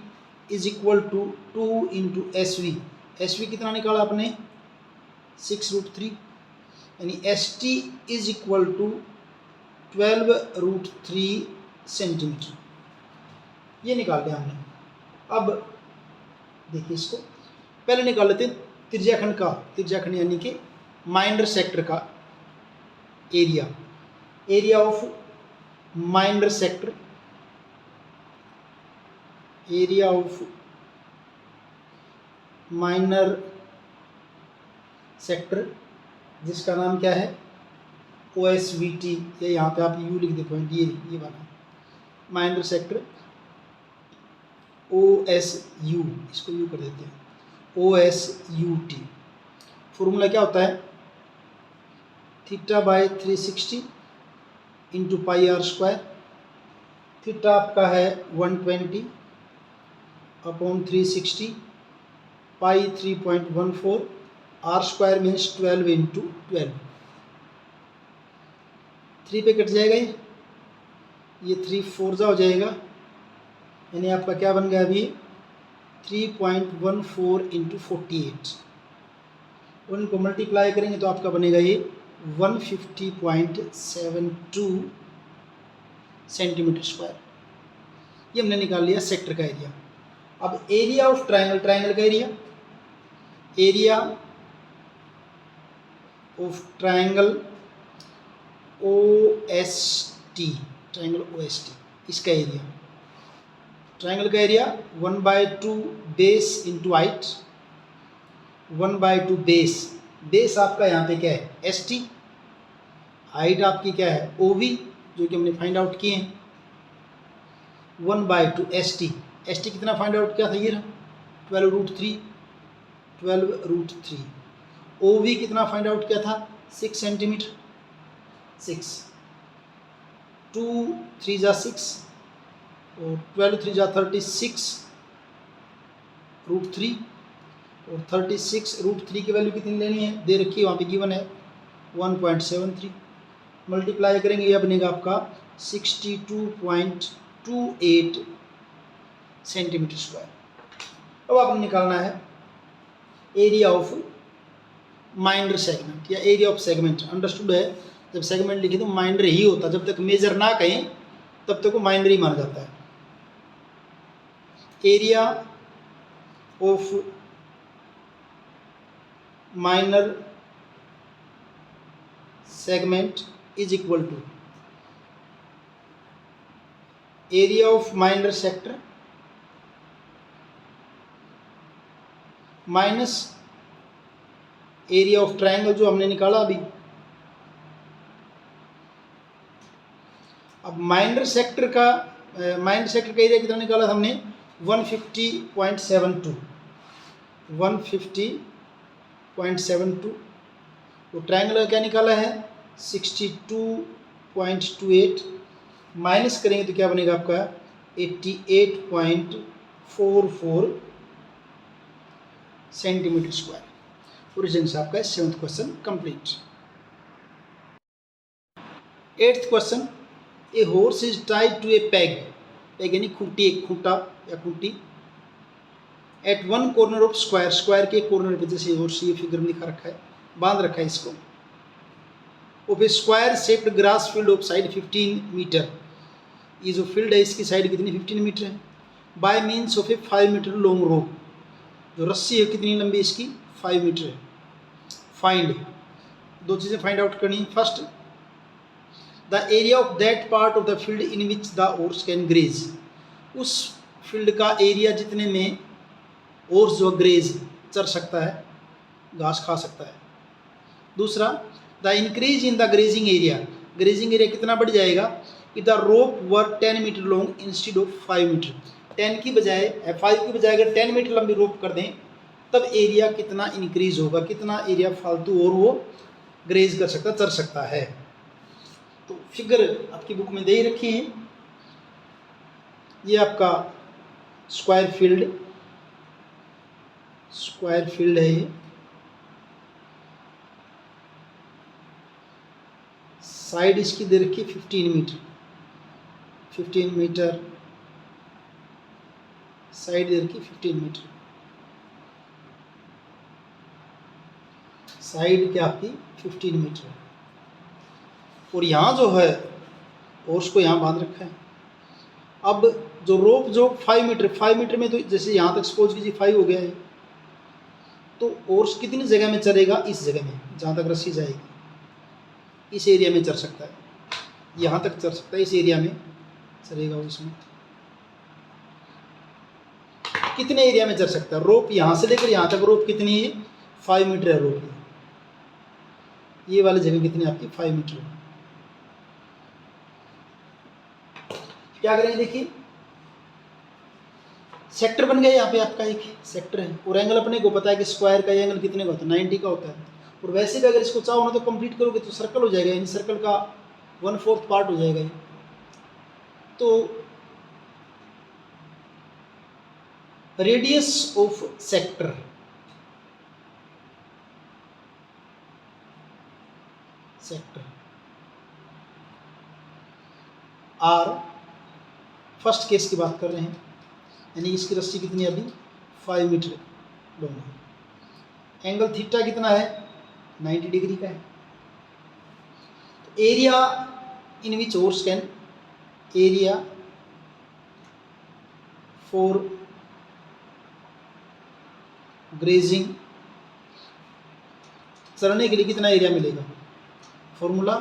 is equal to 2 into S V कितना निकाला आपने 6√3, यानी S T is equal to 12√3 centimetre, ये निकाल दिया हमने। अब देखिए इसको पहले निकाल लेते हैं त्रिज्याखंड का, त्रिज्याखंड यानी कि माइनर सेक्टर का area, area of minor sector, area of minor sector जिसका नाम क्या है ओ एस वी टी, या यहाँ पे आप यू लिख देते हैं, ये वाला minor sector O S U, इसको यू कर देते हैं, O S U T, formula क्या होता है θ/360 into pi are square, theta आपका है 120/360, pi 3.14, r square means 12 into 12, 3 पे कट जाएगा ये 3 4 जा हो जाएगा, यानी आपका क्या बन गया अभी 3.14 इंटू 48, और इनको मल्टीप्लाई करेंगे तो आपका बनेगा ये 150.72 सेंटीमीटर स्क्वायर, ये हमने निकाल लिया सेक्टर का एरिया। अब एरिया ऑफ ट्रायंगल, ट्रायंगल का area, area of triangle O S T, triangle O S T, इसका एरिया, ट्रायंगल का area 1/2 base into height, 1/2 base, base आपका यहाँ पे क्या है एस टी, हाइट आपकी क्या है ओ वी जो कि हमने फाइंड आउट किए हैं, 1/2 एस टी, एस टी कितना फाइंड आउट किया था ये 12√3, ओ वी कितना फाइंड आउट किया था 6 सेंटीमीटर, 6, 2 3 जा 6 और 12 3 जा 36√3, और 36√3 की वैल्यू कितनी लेनी है दे रखी है वहाँ पे गिवन है 1.73, मल्टीप्लाई करेंगे यह बनेगा आपका 62.28 सेंटीमीटर स्क्वायर। अब आपको निकालना है एरिया ऑफ माइनर सेगमेंट या एरिया ऑफ सेगमेंट, अंडरस्टूड है, जब सेगमेंट लिखे तो माइनर ही होता, जब तक मेजर ना कहें तब तक वो माइनर ही माना जाता है। Area of minor segment is equal to area of minor sector minus area of triangle जो हमने निकाला अभी। अब माइनर सेक्टर का एरिया कितना निकाला हमने 150.72, 150 62.72। तो ट्रायंगल का क्या निकाला है 62.28, माइनस करेंगे तो क्या बनेगा आपका 88.44 सेंटीमीटर स्क्वायर। ओरिजिन से आपका 7th question complete. 8th question, a horse is tied to a peg, peg यानी खूंटी, एक खूंटा या खूंटी, at one corner of square, square के कॉर्नर पे, जैसे हॉर्स ये फिगर में दिखा रखा है, बांध रखा है इसको, of a square shaped grass field of side 15 metre, ये जो फील्ड है इसकी साइड कितनी 15 मीटर है, by means of a 5 metre long rope, जो रस्सी है कितनी लंबी इसकी 5 मीटर है। फाइंड, दो चीज़ें फाइंड आउट करनी है। First, the area of that part of the field in which the horse can graze, उस फील्ड का एरिया जितने में हॉर्स जो ग्रेज चर सकता है, घास खा सकता है। दूसरा, the increase in the grazing area, grazing area कितना बढ़ जाएगा कि the rope were 10 metre long instead of 5 metre, 10 की बजाय 5 की बजाय अगर 10 मीटर लंबी रोप कर दें तब एरिया कितना इंक्रीज होगा, कितना एरिया फालतू और वो ग्रेज कर सकता, चर सकता है। तो फिगर आपकी बुक में दे ही रखी है, ये आपका स्क्वायर फील्ड है, ये साइड इसकी दे रखी 15 मीटर, साइड दे रखी 15 मीटर, साइड क्या आपकी 15 मीटर है, और यहाँ जो है हॉर्स को यहाँ बांध रखा है। अब जो रोप जो 5 मीटर में, तो जैसे यहाँ तक सपोज कीजिए 5 हो गया है, तो हॉर्स कितनी जगह में चलेगा, इस जगह में जहाँ तक रस्सी जाएगी, इस एरिया में चल सकता है, यहाँ तक चल सकता है, इस एरिया में चलेगा वो। इसमें कितने एरिया में चल सकता है, रोप यहाँ से लेकर यहाँ तक रोप कितनी है 5 मीटर है रोप, ये वाली जगह कितनी आपकी 5 मीटर है। क्या करेंगे देखिए, सेक्टर बन गया, यहाँ पे आपका एक सेक्टर है, और एंगल अपने को पता है कि स्क्वायर का एंगल कितने का होता है 90 का होता है, और वैसे भी अगर इसको चाहो ना तो कंप्लीट करोगे तो सर्कल हो जाएगा, यानी सर्कल का 1/4 पार्ट हो जाएगा ये। तो radius of sector, R, first case की बात कर रहे हैं, यानी इसकी रस्सी कितनी है अभी 5 मीटर लॉन्ग है, एंगल थीटा कितना है 90 डिग्री का है। तो area in which horse can, area for grazing, चलने के लिए कितना एरिया मिलेगा, formula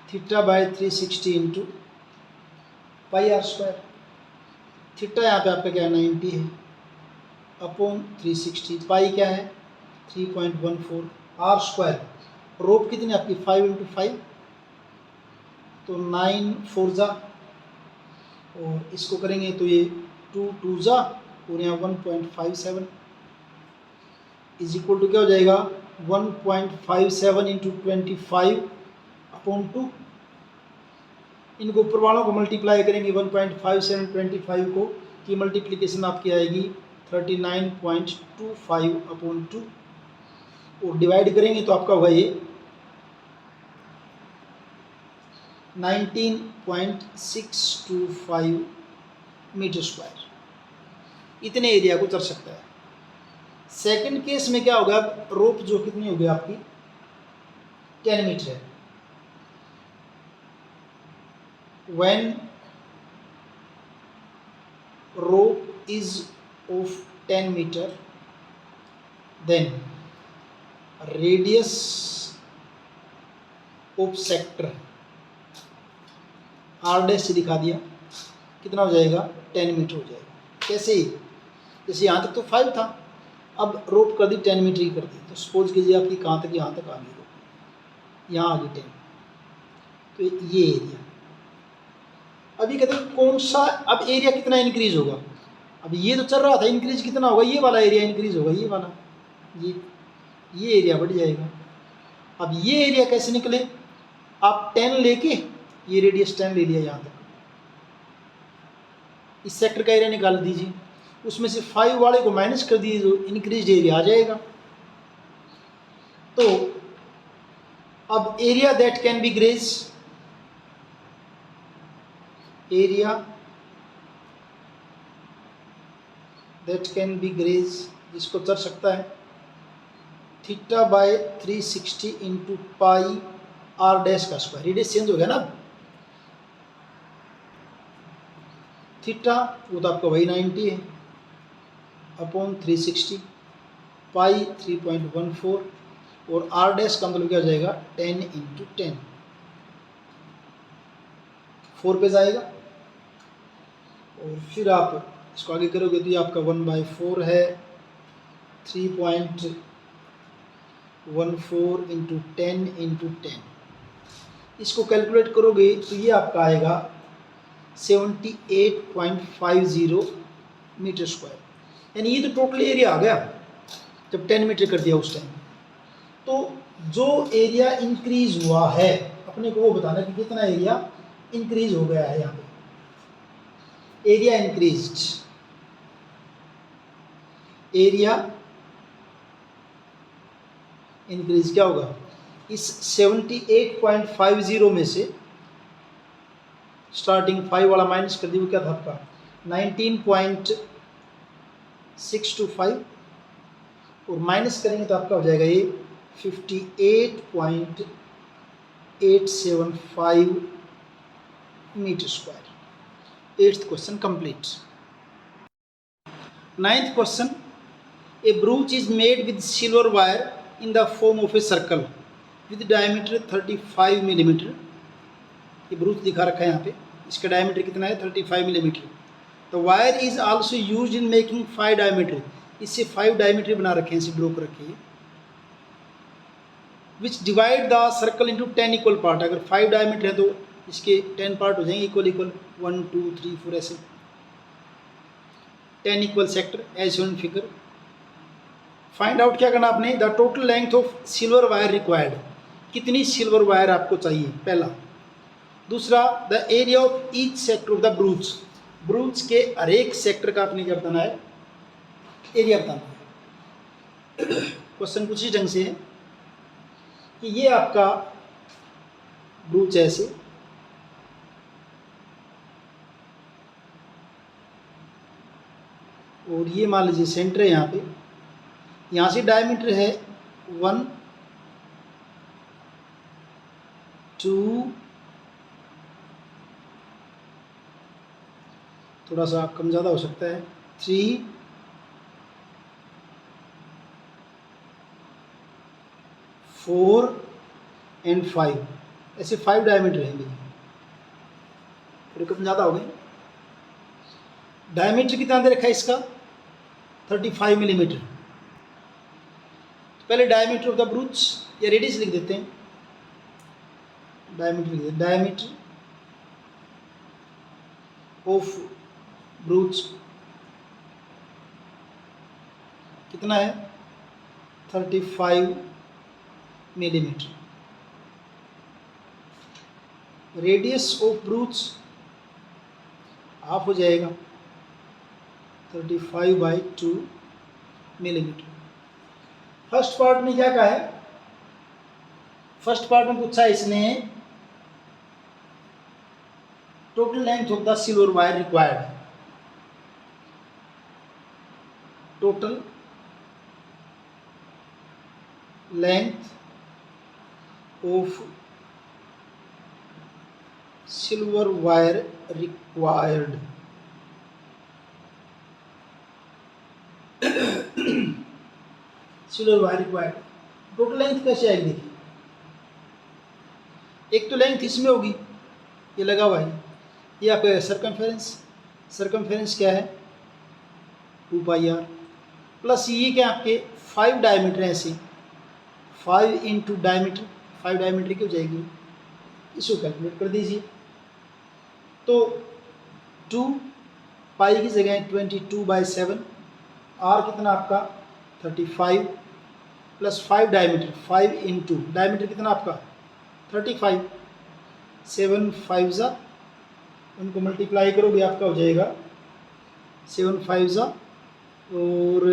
theta by 360 into pi are square, theta यहाँ पे आपका क्या है 90 है, अपॉन 360, पाई क्या है 3.14, आर स्क्वायर, रोप कितनी आपकी 5 इंटू 5, तो 9 4 जा, और इसको करेंगे तो ये 2 2 जा, और यहाँ 1.57 इज इक्वल टू क्या हो जाएगा 1.57 इंटू 25 अपॉन 2, इनको ऊपर वालों को मल्टीप्लाई करेंगे 1.57 25 को, की मल्टीप्लिकेशन आपकी आएगी 39.25 अपॉन 2, और डिवाइड करेंगे तो आपका होगा ये 19.625 मीटर स्क्वायर, इतने एरिया को चल सकता है। सेकंड केस में क्या होगा, रोप जो कितनी होगी आपकी 10 मीटर है, when rope is of 10 meter then radius of sector r dash से दिखा दिया, कितना हो जाएगा 10 मीटर हो जाएगा। कैसे, जैसे यहाँ तक तो 5 था, अब रोप कर दी 10 मीटर ही कर दी, तो सपोज कीजिए आपकी कहाँ तक, यहाँ तक आ गई रोप, यहाँ आ गई 10, तो ये एरिया। अभी कहते हैं कौन सा, अब एरिया कितना इंक्रीज होगा, अब ये तो चल रहा था, इंक्रीज कितना होगा, ये वाला एरिया इंक्रीज होगा, ये वाला, ये ये एरिया बढ़ जाएगा। अब ये एरिया कैसे निकले, आप 10 लेके ये रेडियस 10 ले लिया यहाँ तक, इस सेक्टर का एरिया निकाल दीजिए, उसमें से 5 वाले को माइनस कर दीजिए तो इंक्रीज एरिया आ जाएगा। तो अब area that can be graze, area that can be graze जिसको चढ़ सकता है, theta by 360 into pi R dash का स्क्वायर, रेडियस चेंज हो गया ना, थीटा वो तो आपका वही 90 है अपॉन 360, पाई 3.14 और आर डैश का मतलब क्या हो जाएगा 10 इंटू 10, 4 पे जाएगा। और फिर आप इसको आगे करोगे तो ये आपका 1/4 है, 3.14 इंटू 10 इंटू 10, इसको कैलकुलेट करोगे तो ये आपका आएगा 78.50 मीटर स्क्वायर, यानी ये तो टोटल एरिया आ गया जब 10 मीटर कर दिया उस टाइम। तो जो एरिया इंक्रीज हुआ है अपने को वो बताना कि कितना एरिया इंक्रीज हो गया है। यहाँ पे एरिया इंक्रीज्ड, एरिया इंक्रीज क्या होगा, इस 78.50 में से स्टार्टिंग 5 वाला माइनस कर दिया, क्या था आपका 19.625 और माइनस करेंगे तो आपका हो जाएगा ये 58.875 metre square. 8th question complete. 9th question, a brooch is made with silver wire in the form of a circle with diameter 35 millimetre. ये ब्रूच दिखा रखा है यहाँ पे, इसका डायमीटर कितना है 35 millimetre. The wire is also used in making 5 diameter, इससे 5 डायमीटर बना रखे हैं, इसे ड्रॉ कर रखे हैं। विच divide the circle into 10 equal part, अगर 5 डायमीटर है तो इसके 10 पार्ट हो जाएंगे इक्वल इक्वल, 1 2 3 4 ऐसे 10 equal sector as shown figure. Find out क्या करना आपने, the total length of silver wire required, कितनी सिल्वर वायर आपको चाहिए पहला। दूसरा, the area of each sector of the brooch, brooch के हर एक सेक्टर का आपने क्या बताना है, एरिया बताना है। क्वेश्चन कुछ इस ढंग से है कि ये आपका ब्रूच ऐसे, और ये मान लीजिए सेंटर है यहाँ पे, यहाँ से डायमीटर है 1 2, थोड़ा सा कम ज़्यादा हो सकता है, 3 4 एंड 5, ऐसे 5 डायमीटर हैं भैया, थोड़े कम ज़्यादा हो गए। डायमीटर कितना दे रखा है इसका 35 मिलीमीटर। पहले डायमीटर ऑफ द ब्रूच या रेडियस लिख देते हैं, डायमीटर लिख देते हैं, डायमीटर ऑफ ब्रूच कितना है 35 मिलीमीटर। रेडियस ऑफ ब्रूच हाफ हो जाएगा 35/2 मिलीमीटर। फर्स्ट पार्ट में क्या कहा है, फर्स्ट पार्ट में पूछा इसने total length of the silver wire required, total length of silver wire required, silver wire required total length कैसे आएगी देखिए, एक तो लेंथ इसमें होगी, ये लगा हुआ है, ये आपका सरकमफेरेंस, सरकमफेरेंस क्या है 2 पाई आर, प्लस ये क्या आपके 5 डायमीटर है, ऐसे 5 इंटू डायमीटर, 5 डायमीटर की हो जाएगी, इसको कैलकुलेट कर दीजिए। तो 2 पाई की जगह 22/7, आर कितना आपका 35, प्लस 5 डायमीटर, 5 इंटू डायमीटर कितना आपका 35, 7 5 ज़ा, उनको मल्टीप्लाई करोगे आपका हो जाएगा 7 5 ज़ा और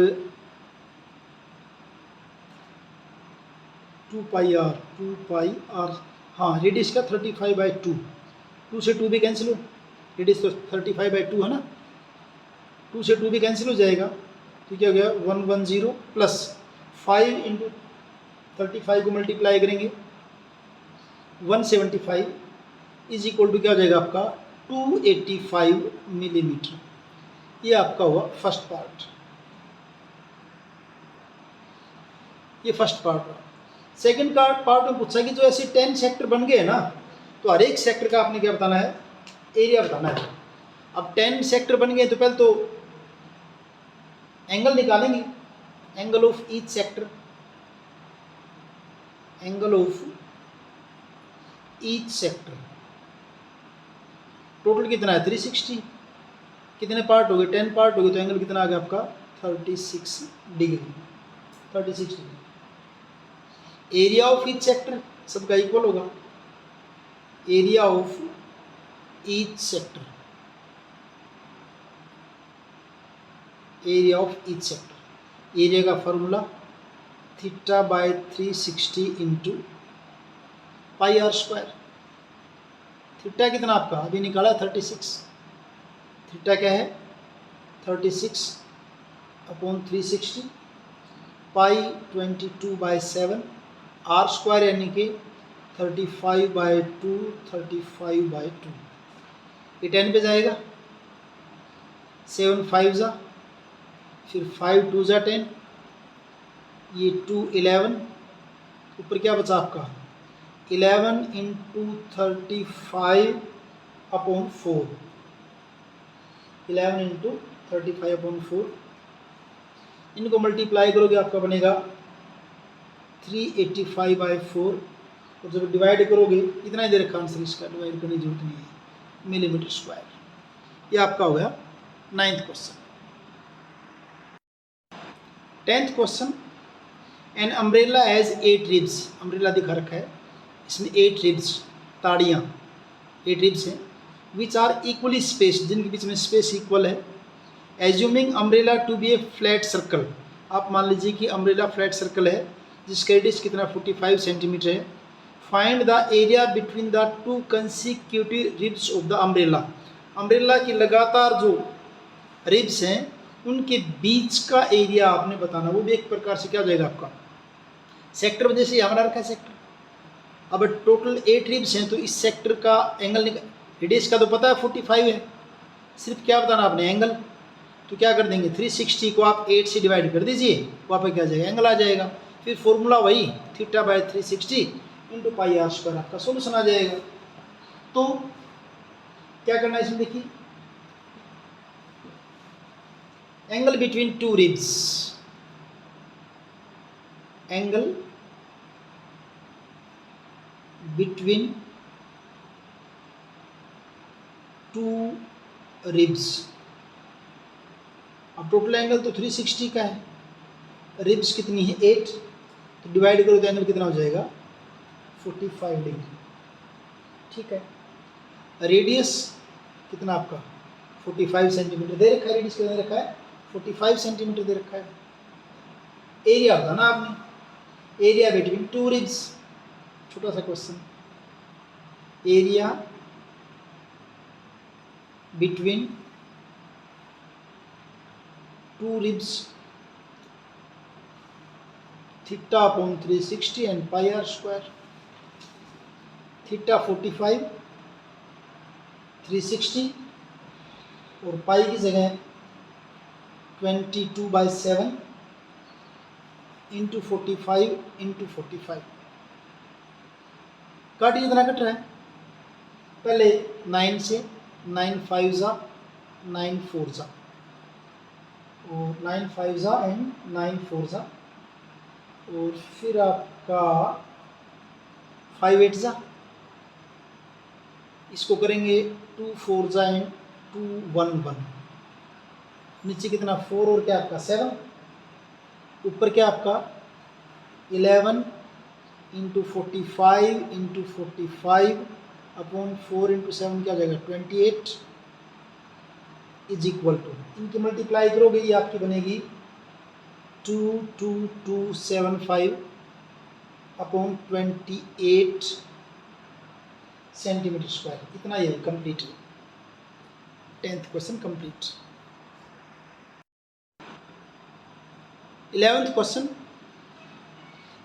2 पाई आर, हाँ रेडियस का 35/2, 2 से 2 भी कैंसिल हो, रेडियस तो 35/2 है ना, 2 से 2 भी कैंसिल हो जाएगा, तो क्या हो गया 110 प्लस 5 इंटू 35 को मल्टीप्लाई करेंगे 175 इज इक्वल टू क्या हो जाएगा आपका 285 मिलीमीटर। ये आपका हुआ फर्स्ट पार्ट, ये फर्स्ट पार्ट हुआ। सेकंड पार्ट में पूछा कि जो ऐसे 10 सेक्टर बन गए ना, तो हर एक सेक्टर का आपने क्या बताना है, एरिया बताना है। अब 10 सेक्टर बन गए तो पहले तो एंगल निकालेंगे, angle of each sector, angle of each sector total कितना है 360, कितने पार्ट हो गए 10 पार्ट हो गए, तो एंगल कितना आ गया आपका 36 degree, 36 degree. Area of each sector सबका इक्वल होगा, area of each sector, area of each sector, area का formula θ/360 into pi are square. Theta कितना आपका अभी निकाला 36, थीटा क्या है 36/360, पाई 22/7, आर स्क्वायर यानी कि 35/2, 35/2, ये 10 पे जाएगा, 7 5 ज़ा, फिर 5 2 ज़ा 10, ये 2 11, ऊपर क्या बचा आपका 11 इंटू 35/4, 11 इंटू 35/4, इनको मल्टीप्लाई करोगे आपका बनेगा 385/4, और जब डिवाइड करोगे इतना ही दे रखा आंसर, इसका डिवाइड करने की जरूरत नहीं है, मिलीमीटर स्क्वायर। ये आपका हो गया 9th question. 10th question, an umbrella has 8 ribs, umbrella दिखा रखा है, इसमें 8 रिब्स, ताड़ियाँ 8 रिब्स हैं, विच आर इक्वली स्पेस, जिनके बीच में स्पेस इक्वल है। Assuming umbrella to be a flat circle, आप मान लीजिए कि अम्ब्रेला फ्लैट सर्कल है जिसका रेडियस कितना 45 सेंटीमीटर है। Find the area between the 2 consecutive ribs of the umbrella, umbrella की लगातार जो रिब्स हैं उनके बीच का एरिया आपने बताना, वो भी एक प्रकार से क्या हो जाएगा आपका सेक्टर, वजह से यहाँ बना रखा है सेक्टर। अब टोटल 8 रिब्स हैं तो इस सेक्टर का एंगल रेडियस का तो पता है 45 है, सिर्फ क्या बताना आपने एंगल, तो क्या कर देंगे 360 को आप 8 से डिवाइड कर दीजिए, वहाँ पर क्या आ जाएगा एंगल आ जाएगा, फिर फॉर्मूला वही θ/360 इंटू पाई आर स्क्वायर, आपका सोल्यूशन आ जाएगा। तो क्या करना है इसमें देखिए, angle between 2 ribs, angle between 2 ribs, अब टोटल एंगल तो 360 का है, रिब्स कितनी है 8, तो डिवाइड करो तो एंगल कितना हो जाएगा 45 डिग्री, ठीक है। रेडियस कितना आपका 45 सेंटीमीटर दे रखा है, रेडियस कितना दे रखा है 45 सेंटीमीटर दे रखा है। एरिया बताना आपने, एरिया बिटवीन 2 रिब्स, छोटा सा question, area between 2 ribs, θ/360 and pi r square, θ 45, 360 और पाई की जगह 22/7 इंटू 45 इंटू 45, काटिए जितना कट रहा है, पहले 9 से 9 5 ज़ा 9 4 ज़ा, और 9 5 ज़ा एंड 9 4 ज़ा, और फिर आपका 5 8 ज़ा, इसको करेंगे 2 4 ज़ा एंड 2 1 1, नीचे कितना 4 और क्या आपका 7, ऊपर क्या आपका 11 इंटू 45 इंटू 45 अपॉन 4 इंटू 7 क्या हो जाएगा 28 इज इक्वल टू, इनकी मल्टीप्लाई करोगे ये आपकी बनेगी 22275 अपॉन 28 सेंटीमीटर स्क्वायर। इतना ये कंप्लीट है। 10th question complete. 11th question,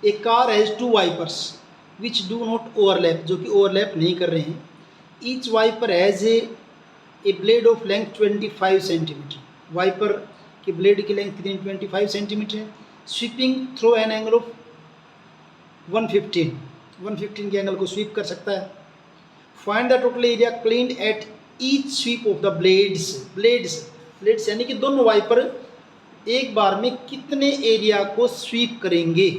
a car has 2 wipers which do not overlap, जो कि ओवरलैप नहीं कर रहे हैं। Each wiper has a blade of length 25 centimetre. Wiper के ब्लेड की लेंथ कितनी 25 सेंटीमीटर है। Sweeping through an angle of 115 के एंगल को स्वीप कर सकता है। Find the total area cleaned at each sweep of the blades यानी कि दोनों वाइपर एक बार में कितने एरिया को स्वीप करेंगे।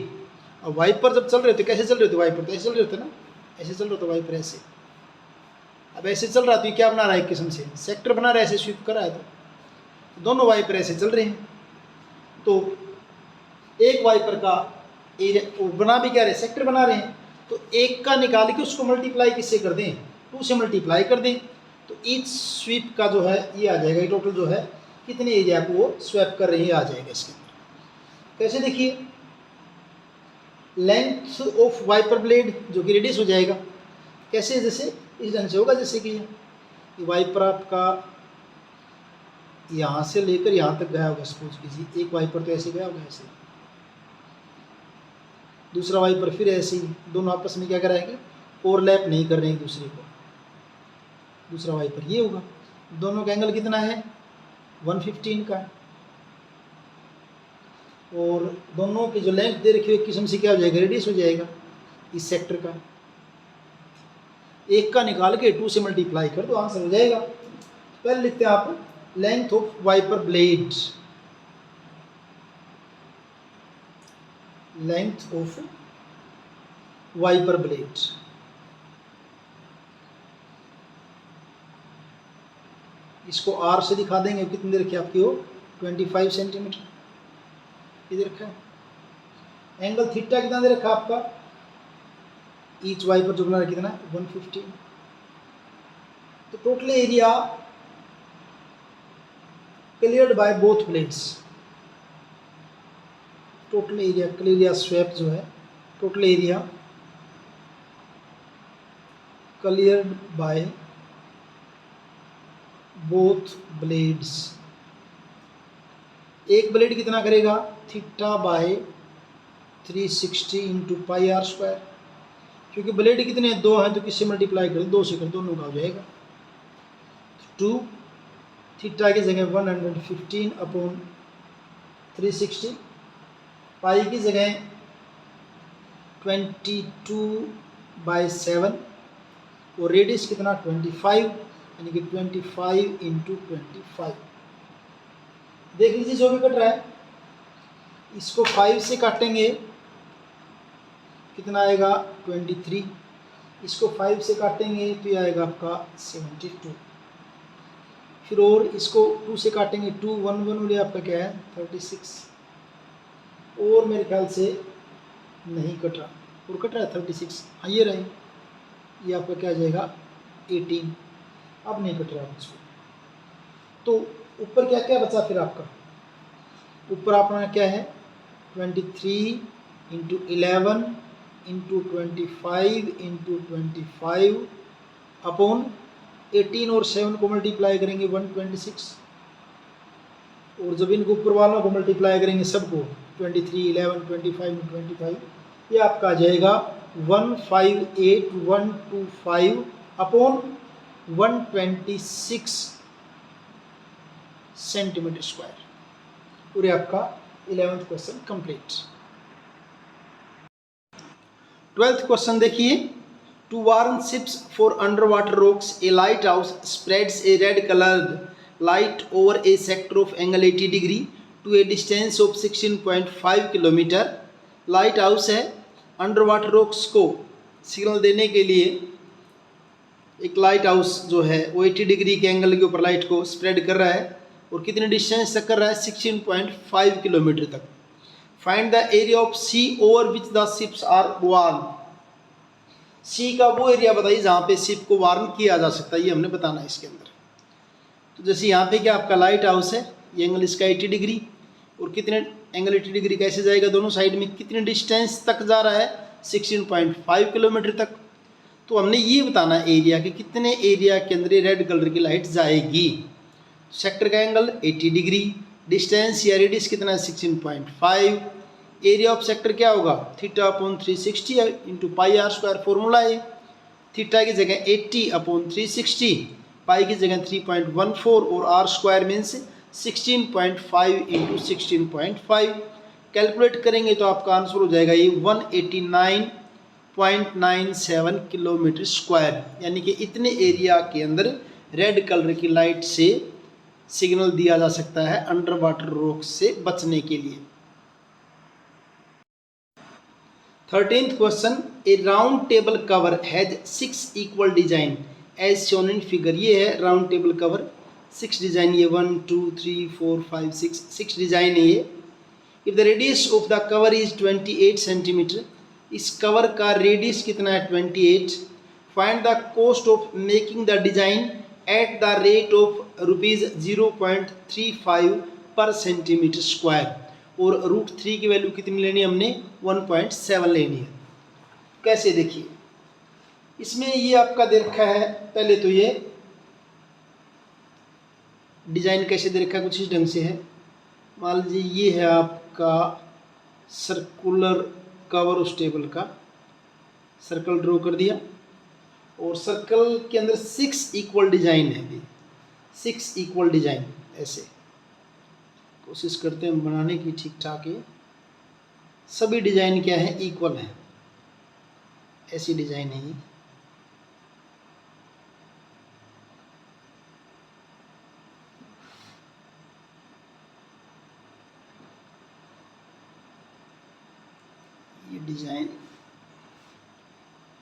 और वाइपर जब चल रहे थे कैसे चल रहे थे, वाइपर तो ऐसे चल रहे थे ना, ऐसे चल रहा था वाइपर ऐसे। अब ऐसे चल रहा तो ये क्या बना रहा है, एक किस्म से सेक्टर बना रहा है, ऐसे स्वीप कर रहा है। तो दोनों वाइपर ऐसे चल रहे हैं, तो एक वाइपर का एरिया बना भी क्या रहे, सेक्टर बना रहे हैं। तो एक का निकाल के उसको मल्टीप्लाई किससे कर दें, 2 से मल्टीप्लाई कर दें, तो ईच स्वीप का जो है ये आ जाएगा, ये टोटल जो है कितने एरिया को वो स्वेप कर रही है आ जाएगा इसके अंदर। कैसे देखिए, लेंथ ऑफ वाइपर ब्लेड जो कि रेडियस हो जाएगा, कैसे, जैसे इस ढंग से होगा, जैसे कि वाइपर आपका यहाँ से लेकर यहाँ तक गया होगा, सपोज कीजिए एक वाइपर तो ऐसे गया होगा ऐसे, दूसरा वाइपर फिर ऐसे ही, दोनों आपस में क्या कराएंगे, ओवरलैप नहीं कर रहे हैं दूसरे को। दूसरा वाइपर ये होगा, दोनों का एंगल कितना है 115 का, और दोनों की जो लेंथ दे रखी है एक किस्म से क्या हो जाएगा, रेडियस हो जाएगा इस सेक्टर का। एक का निकाल के 2 से मल्टीप्लाई कर दो, आंसर हो जाएगा। पहले लिखते हैं आप length of wiper blade, length of wiper blade, इसको आर से दिखा देंगे, कितनी दे रखी है आपकी वो 25 सेंटीमीटर इधर रखा है। एंगल थीटा कितना दे रखा आपका, ईच वाइपर जो बना रहा कितना 115। तो total area cleared by both blades, total area clear swept जो है, total area cleared by both blades. एक ब्लेड कितना करेगा, theta by 360 into pi are square, क्योंकि ब्लेड कितने 2 हैं तो किससे मल्टीप्लाई कर 2 से कर, दोनों का हो जाएगा 2। थीटा की जगह 115 अपॉन 360, पाई की जगह 22/7, और रेडियस कितना 25, यानी कि 25 इंटू 25। देख लीजिए जो भी कट रहा है, इसको 5 से काटेंगे कितना आएगा 23, इसको 5 से काटेंगे तो ये आएगा आपका 72, फिर और इसको 2 से काटेंगे 2 1 1 और आपका क्या है 36, और मेरे ख्याल से नहीं कट रहा, और कट रहा है 36, हाँ ये रहे, ये आपका क्या आ जाएगा 18, अब नहीं कट रहा कुछ। तो ऊपर क्या क्या बचा फिर आपका, ऊपर अपना क्या है 23 इंटू 11 इंटू 25 इंटू 25 अपॉन 18, और 7 को मल्टीप्लाई करेंगे 126, और जब इनको ऊपर वालों को मल्टीप्लाई करेंगे सबको 23 11 25 25, ये आपका आ जाएगा 158125 अपॉन 126 सेंटीमीटर स्क्वायर। और ये आपका 11th question complete. 12th question देखिए, to warn ships for underwater rocks a lighthouse spreads a red coloured light over a sector of angle 80 degree to a distance of 16.5 kilometre. Lighthouse है, underwater rocks को signal देने के लिए एक light house जो है वो 80 degree के एंगल के ऊपर लाइट को स्प्रेड कर रहा है, और कितने डिस्टेंस तक कर रहा है 16.5 किलोमीटर तक। Find the area of sea over which the ships are warn. Sea का वो एरिया बताइए जहाँ पे शिप को वार्न किया जा सकता है, ये हमने बताना है इसके अंदर। तो जैसे यहाँ पे क्या आपका लाइट हाउस है, ये एंगल इसका 80 डिग्री, और कितने एंगल 80 डिग्री कैसे जाएगा दोनों साइड में, कितने डिस्टेंस तक जा रहा है, 16.5 किलोमीटर तक। तो हमने ये बताना है एरिया कि कितने एरिया के अंदर रेड कलर की लाइट जाएगी। सेक्टर का एंगल 80 डिग्री, डिस्टेंस या रेडियस कितना है 16.5, एरिया ऑफ सेक्टर क्या होगा θ/360 into pi are square formula है। थीटा की जगह 80/360, पाई की जगह 3.14 और r square means 16.5 into 16.5। Calculate करेंगे तो आपका आंसर हो जाएगा ये 189.97 किलोमीटर स्क्वायर, यानी कि इतने एरिया के अंदर रेड कलर की लाइट से सिग्नल दिया जा सकता है अंडर वाटर रॉक से बचने के लिए। 13th question, a round table cover has 6 equal design as shown in figure. ये है राउंड टेबल कवर, 6 डिजाइन, ये 1 2 3 4 5 6 डिजाइन है ये। If the radius of the cover is 28 centimetre, इस कवर का रेडियस कितना है 28। Find the cost of making the design at the rate of ₹0.35 पर सेंटीमीटर स्क्वायर, और √3 की वैल्यू कितनी लेनी है हमने 1.7 लेनी है। कैसे देखिए, इसमें ये आपका दे रखा है, पहले तो ये डिजाइन कैसे दे रखा है कुछ इस ढंग से है। मान लीजिए ये है आपका सर्कुलर कवर उस टेबल का, सर्कल ड्रॉ कर दिया, और सर्कल के अंदर 6 इक्वल डिजाइन है, 6 इक्वल डिजाइन। ऐसे कोशिश करते हैं बनाने की ठीक ठाक है, सभी डिजाइन क्या है इक्वल है, ऐसी डिजाइन है ये। ये डिजाइन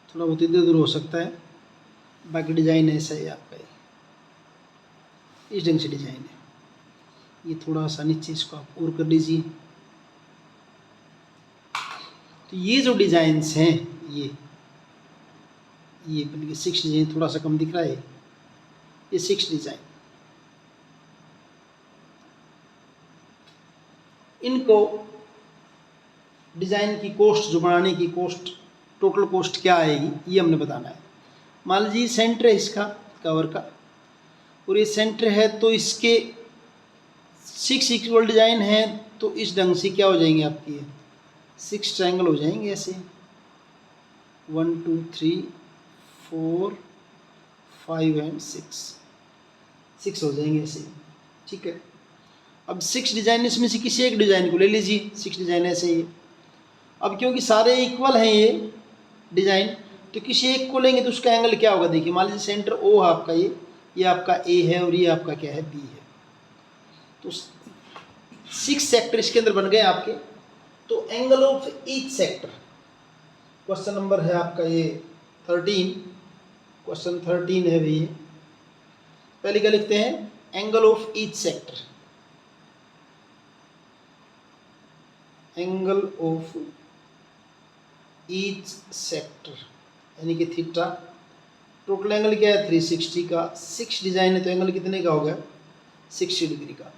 थोड़ा बहुत इधर उधर हो सकता है, बाकी डिजाइन ऐसा ही आपका है, इस ढंग से डिजाइन है। ये थोड़ा सा नीचे इसको आप और कर लीजिए। तो ये जो डिजाइन्स हैं ये बल्कि 6 डिजाइन, थोड़ा सा कम दिख रहा है, ये 6 डिजाइन। इनको डिजाइन की कॉस्ट, जो बनाने की कॉस्ट, टोटल कॉस्ट क्या आएगी ये हमने बताना है। मान लीजिए सेंटर है इसका कवर का, और ये सेंटर है, तो इसके 6 इक्वल डिजाइन है, तो इस ढंग से क्या हो जाएंगे आपकी 6 ट्रायंगल हो जाएंगे ऐसे, 1 2 3 4 5 एंड 6 हो जाएंगे ऐसे, ठीक है। अब 6 डिजाइन, इसमें से किसी एक डिजाइन को ले लीजिए, 6 डिजाइन ऐसे ही। अब क्योंकि सारे इक्वल हैं ये डिजाइन, तो किसी एक को लेंगे तो उसका एंगल क्या होगा, देखिए मान लीजिए सेंटर ओ है आपका, ये आपका ए है, और ये आपका क्या है बी है, तो 6 सेक्टर इसके अंदर बन गए आपके। तो angle of each sector, question number है आपका ये 13, क्वेश्चन 13 है भैया। पहले क्या लिखते हैं, angle of each sector, angle of each sector यानी कि थीटा। टोटल एंगल क्या है 360 का, 6 डिजाइन है तो एंगल कितने का होगा 60 डिग्री का।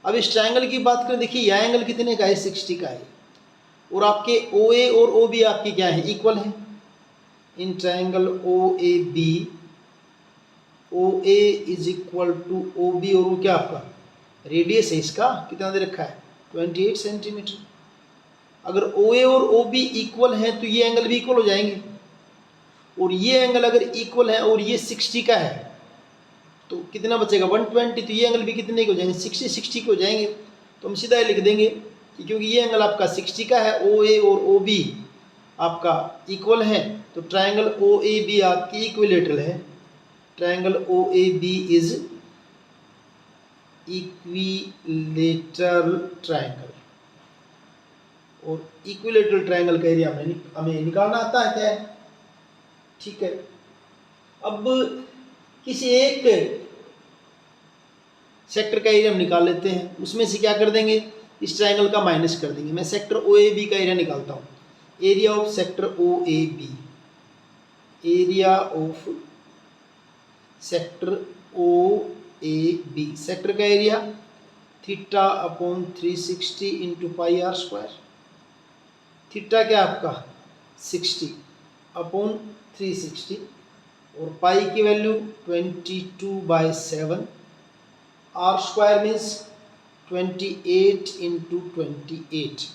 अब इस ट्रायंगल की बात करें, देखिए यह एंगल कितने का है 60 का है, और आपके OA और OB आपके क्या है इक्वल है। In triangle OAB, OA is equal to OB, और वो क्या आपका रेडियस है इसका कितना दे रखा है 28 सेंटीमीटर। अगर OA और OB इक्वल है तो ये एंगल भी इक्वल हो जाएंगे, और ये एंगल अगर इक्वल है और ये 60 का है तो कितना बचेगा 120, तो ये एंगल भी कितने के हो जाएंगे 60 के हो जाएंगे। तो हम सीधा लिख देंगे कि क्योंकि ये एंगल आपका 60 का है, OA और OB आपका इक्वल है, तो ट्रायंगल OAB आपकी इक्विलेटरल है। Triangle OAB is equilateral triangle, और इक्विलेटरल ट्रायंगल का एरिया हमें निकालना आता है क्या है, ठीक है। अब किसी एक सेक्टर का एरिया हम निकाल लेते हैं, उसमें से क्या कर देंगे, इस ट्रायंगल का माइनस कर देंगे। मैं सेक्टर ओ ए बी का एरिया निकालता हूँ। Area of sector O A B, area of sector O A B, sector का area theta upon 360 into pi are square. Theta क्या आपका 60 अपॉन 360 और पाई की value 22/7, are square means 28 into 28,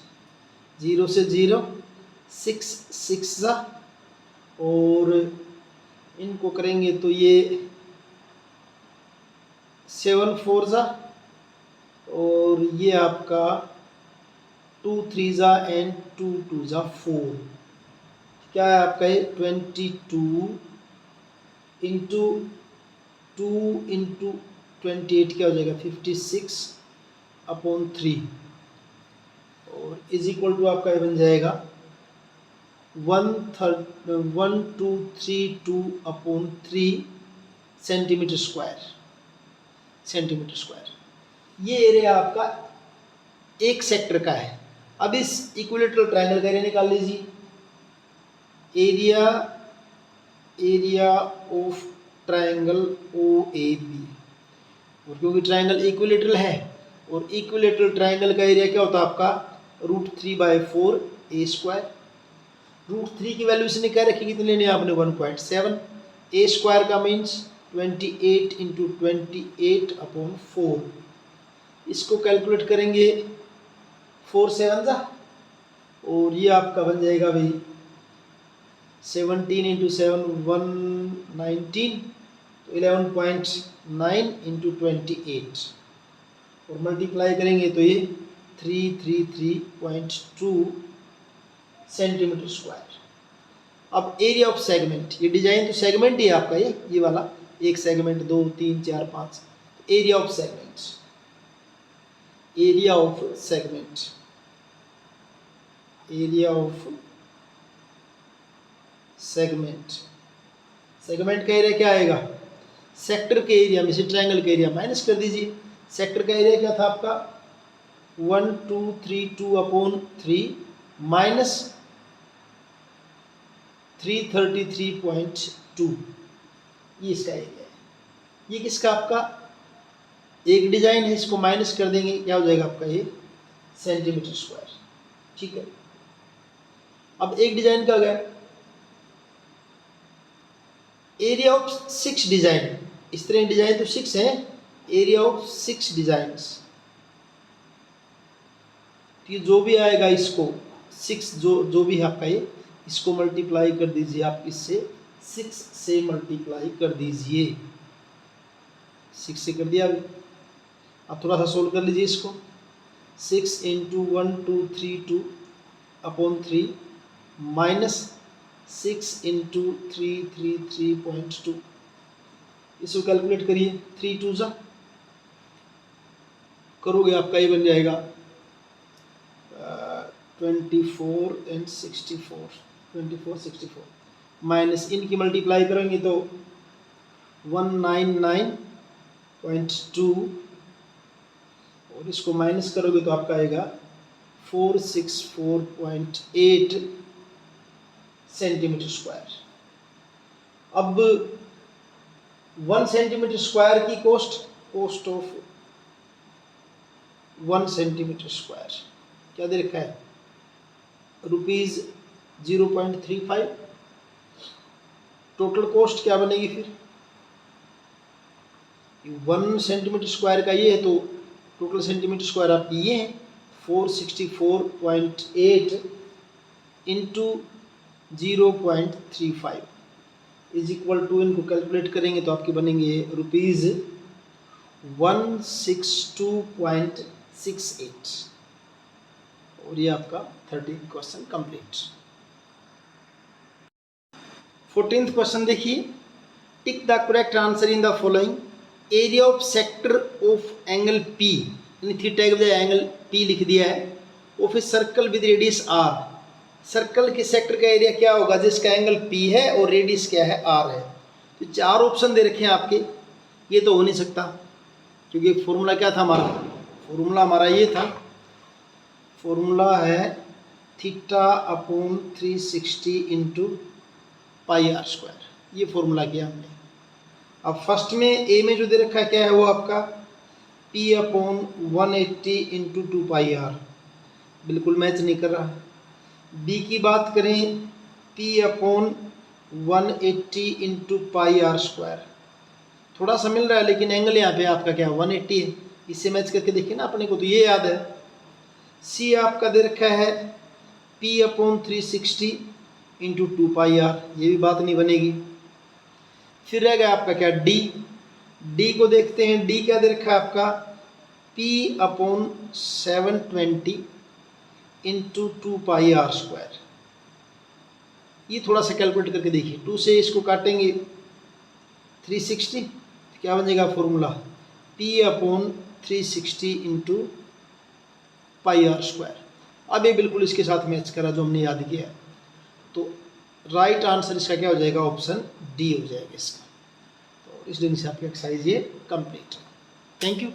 0 से 0 6 6 जा, और इनको करेंगे तो ये 7 4 जा, और ये आपका 2 3 जा एंड 2 2 जा 4। क्या है आपका ये 22 इंटू 2 इंटू 28 क्या हो जाएगा 56 अपॉन 3, और इज इक्वल टू आपका ये बन जाएगा 1232 अपॉन 3 सेंटीमीटर स्क्वायर। ये एरिया आपका एक सेक्टर का है। अब इस इक्विलेटरल ट्रायंगल का एरिया निकाल लीजिए। Area of triangle O A B, और क्योंकि ट्रायंगल इक्विलेटरल है और इक्विलेटरल ट्रायंगल का एरिया क्या होता है आपका √3/4 ए स्क्वायर। √3 की वैल्यू इसने क्या रखी, कितनी लेनी है आपने 1.7। ए स्क्वायर का मीन्स 28 इंटू 28 अपॉन 4। इसको कैलकुलेट करेंगे 4 7 जा, और ये आपका बन जाएगा भाई 17 इंटू 7 119, तो 11.9 इंटू 28, और मल्टीप्लाई करेंगे तो ये 333.2 सेंटीमीटर स्क्वायर। अब एरिया ऑफ सेगमेंट, ये डिजाइन तो सेगमेंट ही है आपका, ये वाला एक segment 2 3 4 5, area of segment, area of segment, area of segment, segment का एरिया क्या आएगा, सेक्टर के एरिया में से ट्रायंगल का एरिया माइनस कर दीजिए। सेक्टर का एरिया क्या था आपका 1232 अपॉन 3 माइनस 333.2, ये इसका एरिया है। ये किसका आपका एक डिजाइन है, इसको माइनस कर देंगे क्या हो जाएगा आपका ये सेंटीमीटर स्क्वायर। ठीक है, अब एक डिजाइन का गया एरिया ऑफ 6 डिजाइन, इस तरह डिजाइन तो 6 है, एरिया ऑफ 6 डिजाइन्स, ये जो भी आएगा इसको 6 जो भी है आपका ये, इसको मल्टीप्लाई कर दीजिए आप, इससे 6 से मल्टीप्लाई कर दीजिए, 6 से कर दिया। अभी आप थोड़ा सा सोल्व कर लीजिए इसको, 6 इंटू 1232 अपॉन 3 माइनस 6 इंटू 333.2, इसको कैलकुलेट करिए, 3 2 जा करोगे आपका ये बन जाएगा 24 एंड 64 माइनस इनकी मल्टीप्लाई करेंगे तो 199.2, और इसको माइनस करोगे तो आपका आएगा 464.8 सेंटीमीटर स्क्वायर। अब 1 सेंटीमीटर स्क्वायर की कॉस्ट ऑफ 1 सेंटीमीटर स्क्वायर क्या दे रखा है ₹0.35। टोटल कॉस्ट क्या बनेगी फिर 1 सेंटीमीटर स्क्वायर का ये है, तो टोटल सेंटीमीटर स्क्वायर आपकी ये है 464.8 इंटू 0.35 इज इक्वल टू, इनको कैलकुलेट करेंगे तो आपके बनेंगे ₹162.68, और ये आपका 13th question complete. 14th question देखिए, tick the correct answer in the following. Area of sector of angle P, यानी थीटा के बजाय एंगल पी लिख दिया है, of a circle with radius R. Circle के सेक्टर का एरिया क्या होगा जिसका एंगल पी है और रेडियस क्या है आर है। तो 4 ऑप्शन दे रखे हैं आपके, ये तो हो नहीं सकता क्योंकि फॉर्मूला क्या था हमारा, फॉर्मूला हमारा ये था फॉर्मूला है theta upon 360 into pi are square. ये फॉर्मूला किया हमने। अब फर्स्ट में ए में जो दे रखा है क्या है वो आपका P upon 180 into 2 pi R, बिल्कुल मैच नहीं कर रहा। बी की बात करें P upon 180 into pi are square, थोड़ा सा मिल रहा है लेकिन एंगल यहाँ पे आपका क्या 180 है, इससे मैच करके देखिए ना, अपने को तो ये याद है। सी आपका दे रखा है P upon 360 into 2 pi R, ये भी बात नहीं बनेगी। फिर रह गया आपका क्या डी, डी को देखते हैं। डी क्या दे रखा है आपका P upon 720 into 2 pi are square. ये थोड़ा सा कैलकुलेट करके देखिए, 2 से इसको काटेंगे 360, क्या बन जाएगा formula P upon 360 into pi are square. अब ये बिल्कुल इसके साथ मैच करा जो हमने याद किया है, तो राइट आंसर इसका क्या हो जाएगा, ऑप्शन डी हो जाएगा इसका। तो इस ढंग से आपकी एक्सरसाइज ये कंप्लीट है। Thank you.